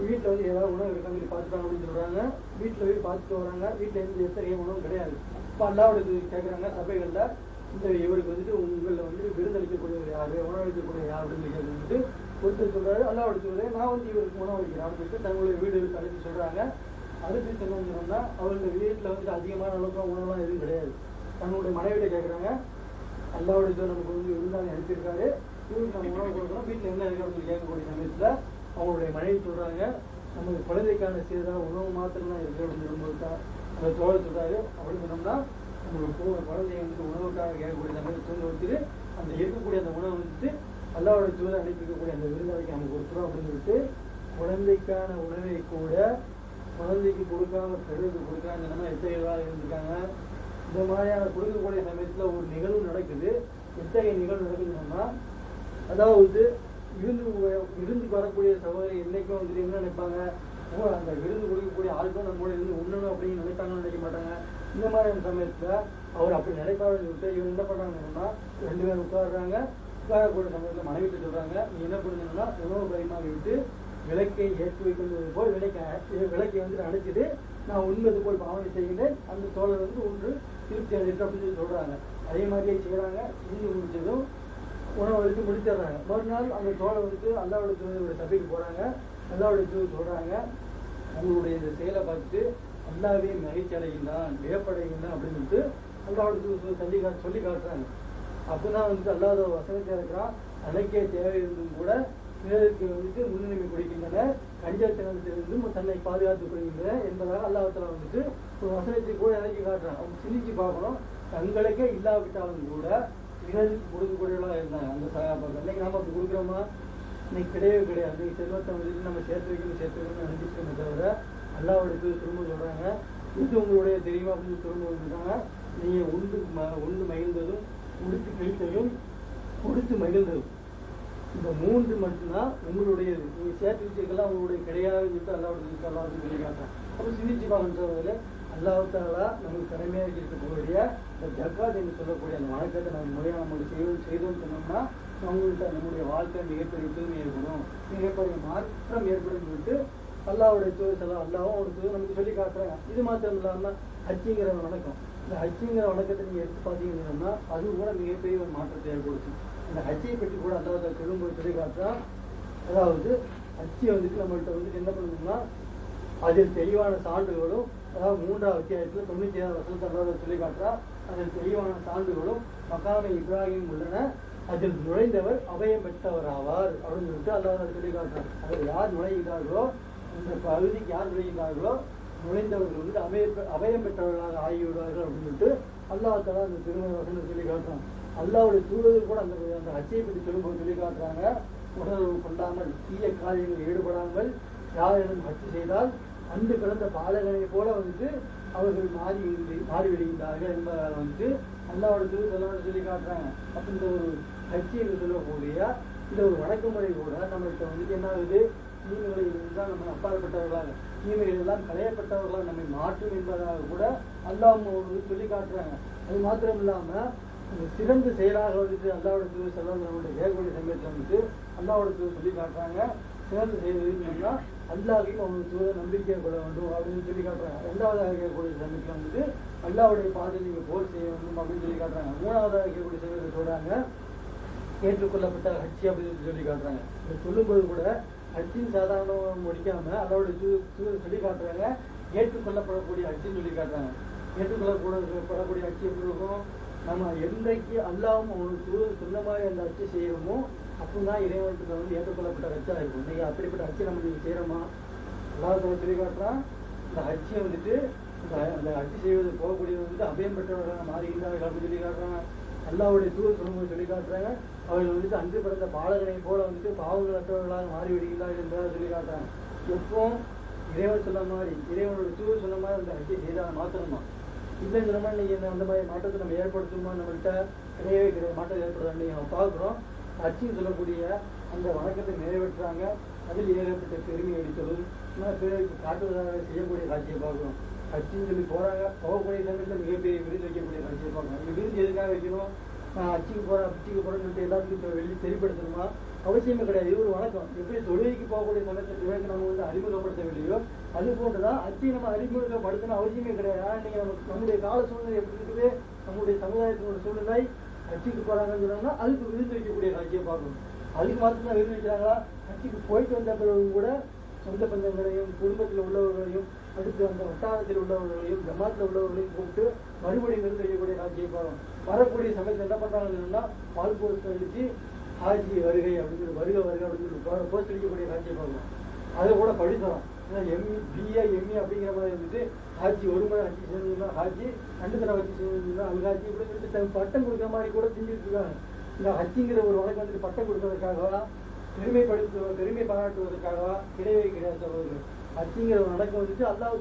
வீட்டுல வந்து ஏதாவது உணவு இருக்காங்க பார்த்துட்டாங்க அப்படின்னு சொல்றாங்க. வீட்டுல போய் பார்த்துட்டு வராங்க. வீட்டுல இருந்து எத்தகைய உணவும் கிடையாது. இப்ப அல்லாஹ்வுடைய தூதர் கேட்கறாங்க சபைகள்ல, இந்த இவருக்கு வந்துட்டு உங்களை வந்து விருந்தளிக்கக்கூடியவர் யாரு, உணவளிக்கக்கூடிய யார் அப்படின்னு கேட்டு ஒருத்தர் சொல்றாரு, அல்லாஹ்வுடைய தூதரே நான் வந்து இவருக்கு உணவளிக்கிறேன் அப்படின்னு சொல்லிட்டு தங்களுடைய வீடுகளுக்கு அழைச்சி சொல்றாங்க. அதுக்கு சொன்னோம்னா அவருடைய வீட்டுல வந்து அதிகமான அளவுக்கு உணவுலாம் எதுவும் கிடையாது. தன்னுடைய மனைவிட்ட கேட்கறாங்க, அல்லாஹ்வுடைய தூதர் நமக்கு வந்து விருந்தாளி அனுப்பியிருக்காரு, இவருக்கு நம்ம உணவு கொடுக்குறோம், வீட்டுல என்ன இருக்கு அப்படின்னு கேட்கக்கூடிய சமயத்துல அவங்களுடைய மனைவி சொல்றாங்க, நமக்கு குழந்தைக்கான சீரான உணவு மாத்திரம் தான் இருக்கு அப்படின்னு சொல்லும்போது தான் அந்த தோழர் சொல்றாரு. அப்படின்னு சொன்னோம்னா உங்களுக்கு குழந்தைய வந்து உணவுக்காக கேட்கக்கூடிய சமயத்தை தூங்க வச்சுட்டு அந்த இருக்கக்கூடிய அந்த உணவை வந்துட்டு அல்லாவோட தூதர் அனுப்பிக்கக்கூடிய அந்த விருந்தாளிக்கு நமக்கு கொடுத்துரும் அப்படின்னு சொல்லிட்டு குழந்தைக்கான உணவை கூட குழந்தைக்கு கொடுக்காம பெருக்கு கொடுக்காம நம்ம எத்தகையதாக இருந்திருக்காங்க. இந்த மாதிரியான கொடுக்கக்கூடிய சமயத்துல ஒரு நிகழ்வு நடக்குது. எத்தகைய நிகழ்வு நடக்குதுன்னா, அதாவது விருந்துக்கு வரக்கூடிய சகோதரி என்னைக்கும் வந்துட்டு என்ன நினைப்பாங்க, அந்த விருந்து கொடுக்கக்கூடிய ஆளுக்கும் நம்மளோட இருந்து உண்ணணும் அப்படின்னு நினைப்பாங்கன்னு நினைக்க மாட்டாங்க. இந்த மாதிரியான சமயத்துல அவர் அப்படி நினைப்பாருன்னு சொல்லிட்டு இவங்க என்ன பண்றாங்கன்னா 2 பேரும் உட்காடுறாங்க. உட்காரக்கூடிய சமயத்துல மனைவிட்டு சொல்றாங்க, நீ என்ன பண்ணுங்கன்னா உணவு பரிமாறி விட்டு விளக்கை ஏற்றி வைக்கின்றது போல் விளக்கை வந்து அடைச்சிட்டு நான் உண்பது போல் பாவனை செய்கின்றேன். அந்த தோழர் வந்து ஒன்று திருப்தி அடைட்டு அப்படின்னு சொல்லி சொல்றாங்க. அதே மாதிரியே செய்யறாங்க. செஞ்சு முடிச்சதும் உணவு எடுத்து முடிச்சிடுறாங்க. மறுநாள் அந்த தோழர் வந்துட்டு அல்லாவுடைய தூதருடைய சபைக்கு போறாங்க. அல்லாவுடைய தூதர் சொல்றாங்க, உங்களுடைய இந்த செயலை பார்த்துட்டு அல்லாவே மகிழ்ச்சி அடைகின்றான், வியப்படைகின்றான் அப்படின்னு சொல்லிட்டு அல்லாவுடைய தூதர் சொல்லி காட்டுறாங்க. அப்பதான் வந்துட்டு அல்லாத வசனத்தை இருக்கிறான், அழைக்கே தேவை இருந்தும் கூட பிறருக்கு வந்துட்டு முன்னுரிமை கொடுக்கின்றன, கஞ்சத்தினத்திலிருந்தும் தன்னை பாதுகாத்துக் கொள்கின்றன என்பதாக அல்லாஹ்வுத்தாலா வந்துட்டு ஒரு வசனத்தை கூட இறக்கி காட்டுறான். அவங்க சிந்திச்சு பார்க்கணும். தங்களுக்கே இல்லாவிட்டாலும் கூட பிறருக்கு கொடுக்கக்கூடியவர்களாக இருந்தாங்க அந்த சகாபாக்கள். இன்னைக்கு நாம அப்படி கொடுக்குறோமா? இன்னைக்கு கிடையவே கிடையாது. இன்னைக்கு செல்வத்தை வந்துட்டு நம்ம சேர்த்து வைக்கணும்னு நினைச்சிருக்கோமே தவிர அல்லாஹ்வுடைய திரும்ப சொல்றாங்க, இது உங்களுடைய தெரியுமா அப்படின்னு திரும்ப வந்துட்டாங்க. நீங்க உண்டு மகிழ்ந்ததும் உடுத்து கழித்ததும் கொடுத்து மகிழ்ந்ததும் இந்த 3 மட்டும்தான் உங்களுடைய நீங்க சேர்த்து வச்சிருக்கலாம் உங்களுடைய கிடையாதுன்னு சொல்லிட்டு அல்லாஹ்வுடைய சொல்லி காட்டுறான். அப்ப சிந்திச்சு பார்க்கறது அல்லாஹ்வுத்தாலா நமக்கு கடமையாக இருக்கக்கூடிய இந்த ஜக்காத் என்று சொல்லக்கூடிய அந்த வணக்கத்தை நம்ம முறையாக நமக்கு செய்தோம்னு சொன்னோம்னா அவங்கள்ட்ட நம்முடைய வாழ்க்கை மிகப்பெரிய தூய்மை ஏற்படும், மிகப்பெரிய மாற்றம் ஏற்படும் சொல்லிட்டு அல்லாஹ்வுடைய தூதர் அல்லாஹ்வும் ஒரு தூதர் நமக்கு சொல்லி காட்டுறாங்க. இது மாத்திரம் இல்லாம ஹஜ்ஜிங்கிற வணக்கம், இந்த ஹஜ்ஜிங்கிற வணக்கத்தை நீங்க எடுத்து பார்த்தீங்கன்னா அது கூட மிகப்பெரிய ஒரு மாற்றத்தை ஏற்படுத்தும். அந்த ஹஜ்ஜியை பற்றி கூட அல்லாஹ் திரும்ப சொல்லி காட்டுறான். அதாவது ஹஜ்ஜி வந்துட்டு நம்மள்கிட்ட வந்துட்டு என்ன பண்ணணும்னா அதில் தெளிவான சான்றுகளும், அதாவது 3ஆவது அத்தியாயத்துல 97ஆவது வசனத்தை அல்லாஹ் சொல்லி காட்டுறான். அதில் தெளிவான சான்றுகளும் மகாமே இப்ராஹிம் உள்ளன, அதில் நுழைந்தவர் அபயம் பெற்றவர் ஆவார் அப்படின்னு சொல்லிட்டு அல்லாஹ் சொல்லி காட்டுறான். அதில் யார் நுழைகிறார்களோ, இந்த பகுதிக்கு யார் நுழைகிறார்களோ நுழைந்தவர்கள் வந்துட்டு அபயம் பெற்றவர்களாக ஆகிவிடுவார்கள் அப்படின்னு சொல்லிட்டு அல்லாஹ்வுத்தாலா அந்த திருமண வசனம் சொல்லி காட்டுறான். அல்லாஹ்வுடைய தூதர் கூட அந்த ஹஜ்ஜை பற்றி சொல்லும்போது சொல்லி காட்டுறாங்க, உணர்வு கொண்டாமல் தீய காரியங்களில் ஈடுபடாமல் யாரும் ஹஜ் செய்தால் அன்று பிறந்த பாலகனை போல வந்துட்டு அவர்கள் மாறி விடுகின்றார்கள் என்பதாக வந்துட்டு அல்லாஹ்வுடைய தூதர் சொல்லி காட்டுறாங்க. அப்ப இந்த ஒரு ஹஜ் என்று சொல்லக்கூடிய இந்த ஒரு வணக்கமுறை கூட நம்மள்கிட்ட வந்துட்டு என்ன ஆகுது, தீமைகளில் இருந்தால் நம்ம அப்பாற்பட்டவர்களாக, தீமைகள் எல்லாம் களையப்பட்டவர்களாக நம்மை மாற்றும் என்பதாக கூட அல்லாஹ் சொல்லி காட்டுறாங்க. அது மாத்திரம் இல்லாம சிறந்த செயலாக வந்துட்டு அல்லாஹ்வுடைய தூதர் ஸல்லல்லாஹு அலைஹி வஸல்லம் கேட்கக்கூடிய சமயத்தில் வந்துட்டு அல்லாஹ்வுடைய தூதர் சொல்லி காட்டுறாங்க, சிறந்த செயல்னா அல்லாஹையும் அவனுக்கு தூதர் நம்பிக்கை கொள்ள வேண்டும் அப்படின்னு சொல்லி காட்டுறாங்க. 2ஆவதாக கேட்கக்கூடிய சமயத்தில் வந்துட்டு அல்லாஹ்வுடைய பாதையில் நீங்க போர் செய்ய வேண்டும் அப்படின்னு சொல்லி காட்டுறாங்க. 3ஆவதாக கேட்கக்கூடிய சமயத்தில் சொல்றாங்க ஏற்றுக்கொள்ளப்பட்ட ஹஜ் அப்படின்னு சொல்லி காட்டுறாங்க. இதை சொல்லும்போது கூட ஹஜ்ஜின் சாதாரணமாக முடிக்காம அல்லாஹ்வுடைய தூதர் சொல்லி காட்டுறாங்க, ஏற்றுக்கொள்ளப்படக்கூடிய ஹஜ்ஜின்னு சொல்லி காட்டுறாங்க. ஏற்றுக்கொள்ளப்படக்கூடிய ஹஜ் எப்படி இருக்கும், நம்ம என்றைக்கு அல்லாஹ்வும் அவனுக்கு தூதர் சொன்ன மாதிரி அந்த ஹஜ் செய்யறோமோ அப்பதான் இறைவனுக்கு வந்து ஏற்றுக்கொள்ளப்பட்ட ஹஜ்ஜா இருக்கும். இன்னைக்கு அப்படிப்பட்ட ஹஜ்ஜை நம்ம நீங்க செய்யறோமா? அல்லாஹ் சொல்லி காட்டுறான், இந்த ஹஜ்ஜை வந்துட்டு அந்த ஹஜ் செய்வது போகக்கூடியது வந்துட்டு அபயம் பெற்றவர்களாக மாறுகின்றார்கள் அப்படின்னு சொல்லி காட்டுறாங்க. அல்லாஹ்வுடைய தூதர் சொல்லும்போது சொல்லி காட்டுறாங்க, அவர்கள் வந்துட்டு அன்று பிறந்த பாலகனை போல வந்துட்டு பாவங்கள் அற்றவர்களாக மாறிவிடுகிறார்கள் என்பதாக சொல்லி காட்டுறாங்க. எப்போ இறைவன் சொன்ன மாதிரி, இறைவனுடைய தூதர் சொன்ன மாதிரி அந்த ஹஜ்ஜை செய்தால் மாற்றணுமா? இல்லைன்னு சொன்ன மாதிரி நீங்க அந்த மாதிரி மாற்றத்தை நம்ம ஏற்படுத்தணுமா? நம்மள்கிட்ட கிடையவே கிடையாது, மாற்றம் ஏற்படுத்த நம்ம பார்க்குறோம். ஹஜ்ஜின்னு சொல்லக்கூடிய அந்த வணக்கத்தை நிறைவேற்றுறாங்க. அதில் ஏகப்பட்ட பெருமை அடித்ததும் பிறருக்கு காட்டுவதாக செய்யக்கூடிய காட்சியை பார்க்கணும். ஹஜ்ஜின்னு சொல்லி போறாங்க, போகக்கூடிய சமயத்தில் மிகப்பெரிய விருது வைக்கக்கூடிய காட்சியை பார்க்கணும். இந்த விருது எதுக்காக வைக்கணும்? ஹஜ்ஜிக்கு போறேன்னு சொல்லிட்டு எல்லாத்துக்கும் வெளியே தெளிப்படுத்தணுமா? அவசியமே கிடையாது. இது ஒரு வணக்கம். எப்படி தொழுகைக்கு போகக்கூடிய சமயத்தில் பிறகு நம்ம வந்து அறிமுகப்படுத்தவில்லையோ அது போன்றுதான் ஹஜ்ஜை நம்ம அறிமுகப்படுத்தணும் அவசியமே கிடையாது. ஆனால் நீங்க நம்முடைய கால சூழ்நிலை எப்படி இருக்குது, நம்முடைய சமுதாயத்தினோட சூழ்நிலை ஹஜ்ஜிக்கு போறாங்கன்னு சொன்னாங்கன்னா அதுக்கு விருது வைக்கக்கூடிய காட்சியை பார்க்கணும். அதுக்கு மாத்திரம் விருது வைக்கிறாங்களா? ஹஜ்ஜிக்கு போயிட்டு வந்த பிறகு கூட சொந்த பந்தங்களையும் குடும்பத்தில் உள்ளவர்களையும் அடுத்து அந்த வட்டாரத்தில் உள்ளவர்களையும் ஜமாத்தில் உள்ளவர்களையும் கூப்பிட்டு மறுபடியும் விருது வைக்கக்கூடிய காட்சியை பார்க்கணும். வரக்கூடிய சமயத்தில் என்ன பண்றாங்கன்னா பால் போஸ்ட் அடிச்சு ஹாஜி வருகை அப்படின்னு வருகை அப்படின்னு போஸ்ட் அடிக்கக்கூடிய காட்சியை பார்க்கணும். அதை கூட படித்தோம். எம்இ பிஏ எம்இ அப்படிங்கிற மாதிரி இருந்துட்டு ஹாஜி ஒரு முறை ஹஜ்ஜி செஞ்சோம்னா ஹாஜி 2 தடவை ஹஜ்ஜி செஞ்சோம்னா அல்ஹாஜி இப்படி சொல்லிட்டு பட்டம் கொடுக்குற மாதிரி கூட செஞ்சுட்டு இருக்காங்க. இந்த ஹஜ்ஜிங்கிற ஒரு வழக்கு வந்துட்டு பட்டம் கொடுக்கறதுக்காகவா பெருமை பாராட்டுவதற்காகவா கிடையவே கிடையாது சகோதரர்கள். ஹஜ்ஜிங்கிற ஒரு வழக்கம் வந்துட்டு அல்லாஹ்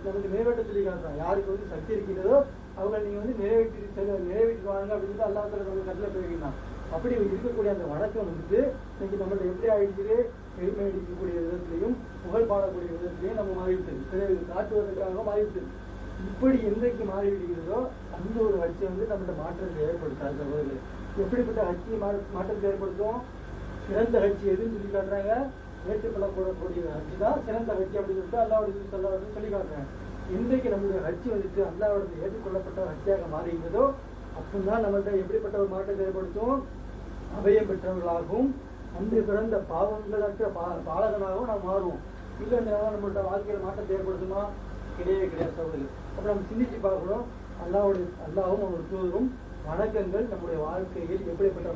நமக்கு நிறைவேற்ற சொல்லி காட்டுறாங்க. யாருக்கு வந்து சக்தி இருக்கிறதோ அவங்க நீங்க வந்து நிறைவேற்றிட்டு வாங்க அப்படின்னு சொல்லி அல்லாஹ் நமக்கு கட்டளை போயிருக்கிறான். அப்படி இருக்கக்கூடிய அந்த வழக்கம் வந்துட்டு இன்னைக்கு நம்மள்ட்ட எப்படி ஆயிடுச்சு, பெருமை அடிக்கக்கூடிய விதத்திலையும் புகழ் பாடக்கூடிய விதத்திலையும் நம்ம மாறிவிட்டது, காட்டுவதற்காக மாறிவிட்டது. இப்படி என்றைக்கு மாறிவிடுகிறதோ அந்த ஒரு ஹஜ்ஜை வந்து நம்மகிட்ட மாற்றத்தை ஏற்படுத்தாது சகோதரர்கள். எப்படிப்பட்ட ஹஜ்ஜி மாற்றத்தை ஏற்படுத்தும்? சிறந்த ஹஜ்ஜி எதுன்னு சொல்லி காட்டுறாங்க, ஏற்றுக்கொள்ளக்கூடக்கூடிய ஹஜ்ஜி தான் சிறந்த ஹஜ்ஜி அப்படின்னு சொல்லிட்டு அல்லாஹ்வுடைய சொல்லி காட்டுறாங்க. இன்றைக்கு நம்முடைய ஹஜ்ஜி வந்துட்டு அல்லாஹ்வுடைய ஏற்றுக்கொள்ளப்பட்ட ஹஜ்ஜாக மாறுகிறதோ அப்பதான் நம்மள்ட்ட எப்படிப்பட்ட ஒரு மாற்றத்தை ஏற்படுத்தும்? அபயம் பெற்றவர்களாகவும் அன்று பிறந்த பாவங்களற்ற பாலகனாகவும் நாம் மாறுவோம். இல்லைன்னா நம்மளோட வாழ்க்கையில மாற்றத்தை ஏற்படுத்துமா? கிடையவே கிடையாது சகோதரர்கள். அப்ப நம்ம சிந்திச்சு பார்க்கணும், அல்லாஹ்வும் அவருடைய தூதரும் வணக்கங்கள் நம்முடைய வாழ்க்கையில் எப்படிப்பட்ட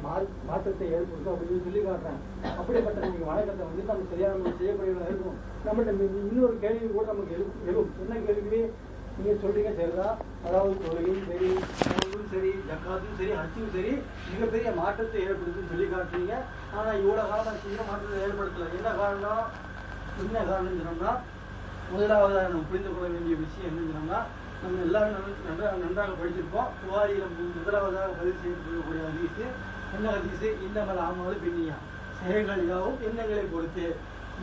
மாற்றத்தை ஏற்படுத்தும் அப்படின்னு சொல்லி காட்டுறாங்க. அப்படிப்பட்ட நீங்க வணக்கத்தை வந்து நம்ம சரியான செய்யக்கூடியவர்களாக இருக்கும். நம்மகிட்ட இன்னொரு கேள்வி கூட நமக்கு எழும். என்ன கேள்வி? நீங்க சொல்றீங்க சரிதான், அதாவது தொழிலும் சரி, நோன்பும் சரி, ஜக்காத்தும் சரி, ஹஜ்ஜும் சரி மிகப்பெரிய மாற்றத்தை ஏற்படுத்துன்னு சொல்லி காட்டுறீங்க. ஆனா இவ்வளவு காலமா செய்ய மாற்றத்தை ஏற்படுத்தல. என்ன காரணம் சொன்னோம்னா, முதலாவதாக நம்ம புரிந்து கொள்ள வேண்டிய விஷயம் என்ன சொன்னோம்னா, நம்ம எல்லாரும் நன்றாக படிச்சிருப்போம். புகாரியில முதலாவதாக பதிவு செய்யக்கூடிய ஹதீஸ் என்ன ஹதீஸ்? இன்னமல் ஆமாலும் பின்னியா, செயல்கள் யாவும் எண்ணங்களை பொறுத்து.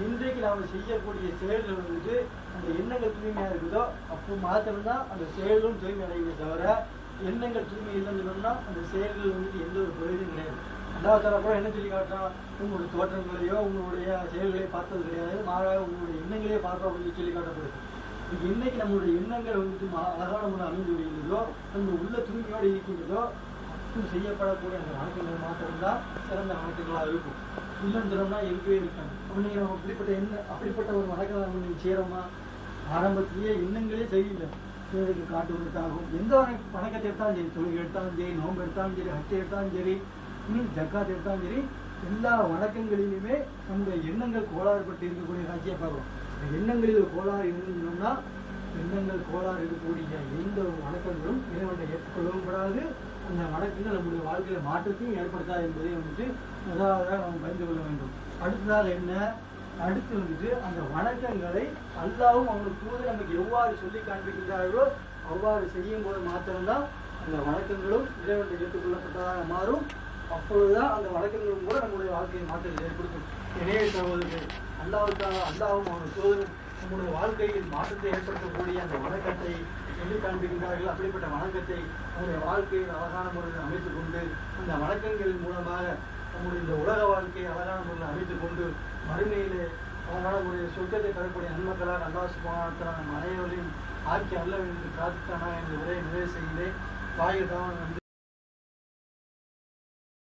இன்றைக்கு நாம செய்யக்கூடிய செயல்கள் வந்துட்டு அந்த எண்ணங்கள் தூய்மையா இருக்குதோ அப்போ மாத்திரம்தான் அந்த செயல்களும் தூய்மை அடையுமே தவிர, எண்ணங்கள் தூய்மை இல்லைன்னு சொன்னோம்னா அந்த செயல்கள் வந்துட்டு எந்த ஒரு பிரயோஜனம் கிடையாது. அல்லாஹ் தஆலா கூட என்ன சொல்லி காட்டுறான்? உங்களுடைய தோற்றங்களையோ உங்களுடைய செயல்களையோ பார்த்தது கிடையாது, மாறாக உங்களுடைய எண்ணங்களையே பார்த்தோம் அப்படின்னு சொல்லி காட்டப்படுது. இன்னைக்கு நம்மளுடைய எண்ணங்கள் வந்துட்டு அழகான முறை அமைந்து விடுகிறதோ, நம்ம உள்ள தூய்மையோடு இருக்கின்றதோ அப்போ செய்யப்படக்கூடிய அந்த வணக்கங்கள் மாத்திரம்தான் சிறந்த வணக்கங்களாக இருக்கும். இல்லைன்னு சொன்னோம்னா இருக்கவே இருக்காங்க. அப்படிங்கிற அப்படிப்பட்ட ஒரு வணக்கம் நம்ம செய்யறோமா? ஆரம்பத்திலேயே எண்ணங்களே சரியில்லை, தேவைக்கு காட்டுவதற்காகும் எந்த வணக்கத்தை எடுத்தாலும் சரி, தொழுகை எடுத்தாலும் சரி, நோன்பு எடுத்தாலும் சரி, ஹஜ் எடுத்தாலும் சரி, ஜக்காத் எடுத்தாலும் சரி, எல்லா வணக்கங்களிலுமே நம்முடைய எண்ணங்கள் கோளாறுபட்டு இருக்கக்கூடிய காட்சியை பார்க்கிறோம். எண்ணங்களில் ஒரு கோளாறு இருந்தோம்னா எண்ணங்கள் கோளாறு இருக்கக்கூடிய எந்த ஒரு வணக்கங்களும் இறைவனை ஏற்றுக்கொள்ளவும் கூடாது. அந்த வணக்கங்கள் நம்முடைய வாழ்க்கையில மாற்றத்தையும் ஏற்படுத்தாது என்பதை வந்துட்டு முதலாவதாக நம்ம பயந்து கொள்ள வேண்டும். அடுத்ததாக என்ன? அடுத்து வந்துட்டு அந்த வணக்கங்களை அல்லாஹ்வும் அவனுக்கு தூதர் நமக்கு எவ்வாறு சொல்லி காண்பிக்கின்றார்களோ அவ்வாறு செய்யும் போது மாத்திரம்தான் அந்த வணக்கங்களும் இறைவனை ஏற்றுக்கொள்ளப்பட்டதாக மாறும். அப்பொழுதுதான் அந்த வணக்கங்களும் கூட நம்முடைய வாழ்க்கையை மாற்றத்தை ஏற்படுத்தும். எனவே சகோதரர்கள், அல்லாஹ்வும் அவனுடைய தூதரும் நம்முடைய வாழ்க்கையில் மாற்றத்தை ஏற்படுத்தக்கூடிய அந்த வணக்கத்தை சொல்லி காண்பிக்கின்றார்கள். அப்படிப்பட்ட வணக்கத்தை நம்முடைய வாழ்க்கையில் அழகான முறையில் அமைத்துக் கொண்டு அந்த வணக்கங்களின் மூலமாக நம்முடைய இந்த உலக வாழ்க்கையை அழகான முறையில் அமைத்துக் கொண்டு மறுமையிலே அழகான முறையில் சொர்க்கத்தை பெறக்கூடிய நன்மக்களாக அல்லாஹ் சுப்ஹானஹு வ தஆலா நம் அனைவரையும் ஆக்கி அல்ல என்று பிரார்த்தித்தானா என்ற உரையை நிறைவு செய்கிறேன். வாயில்தான்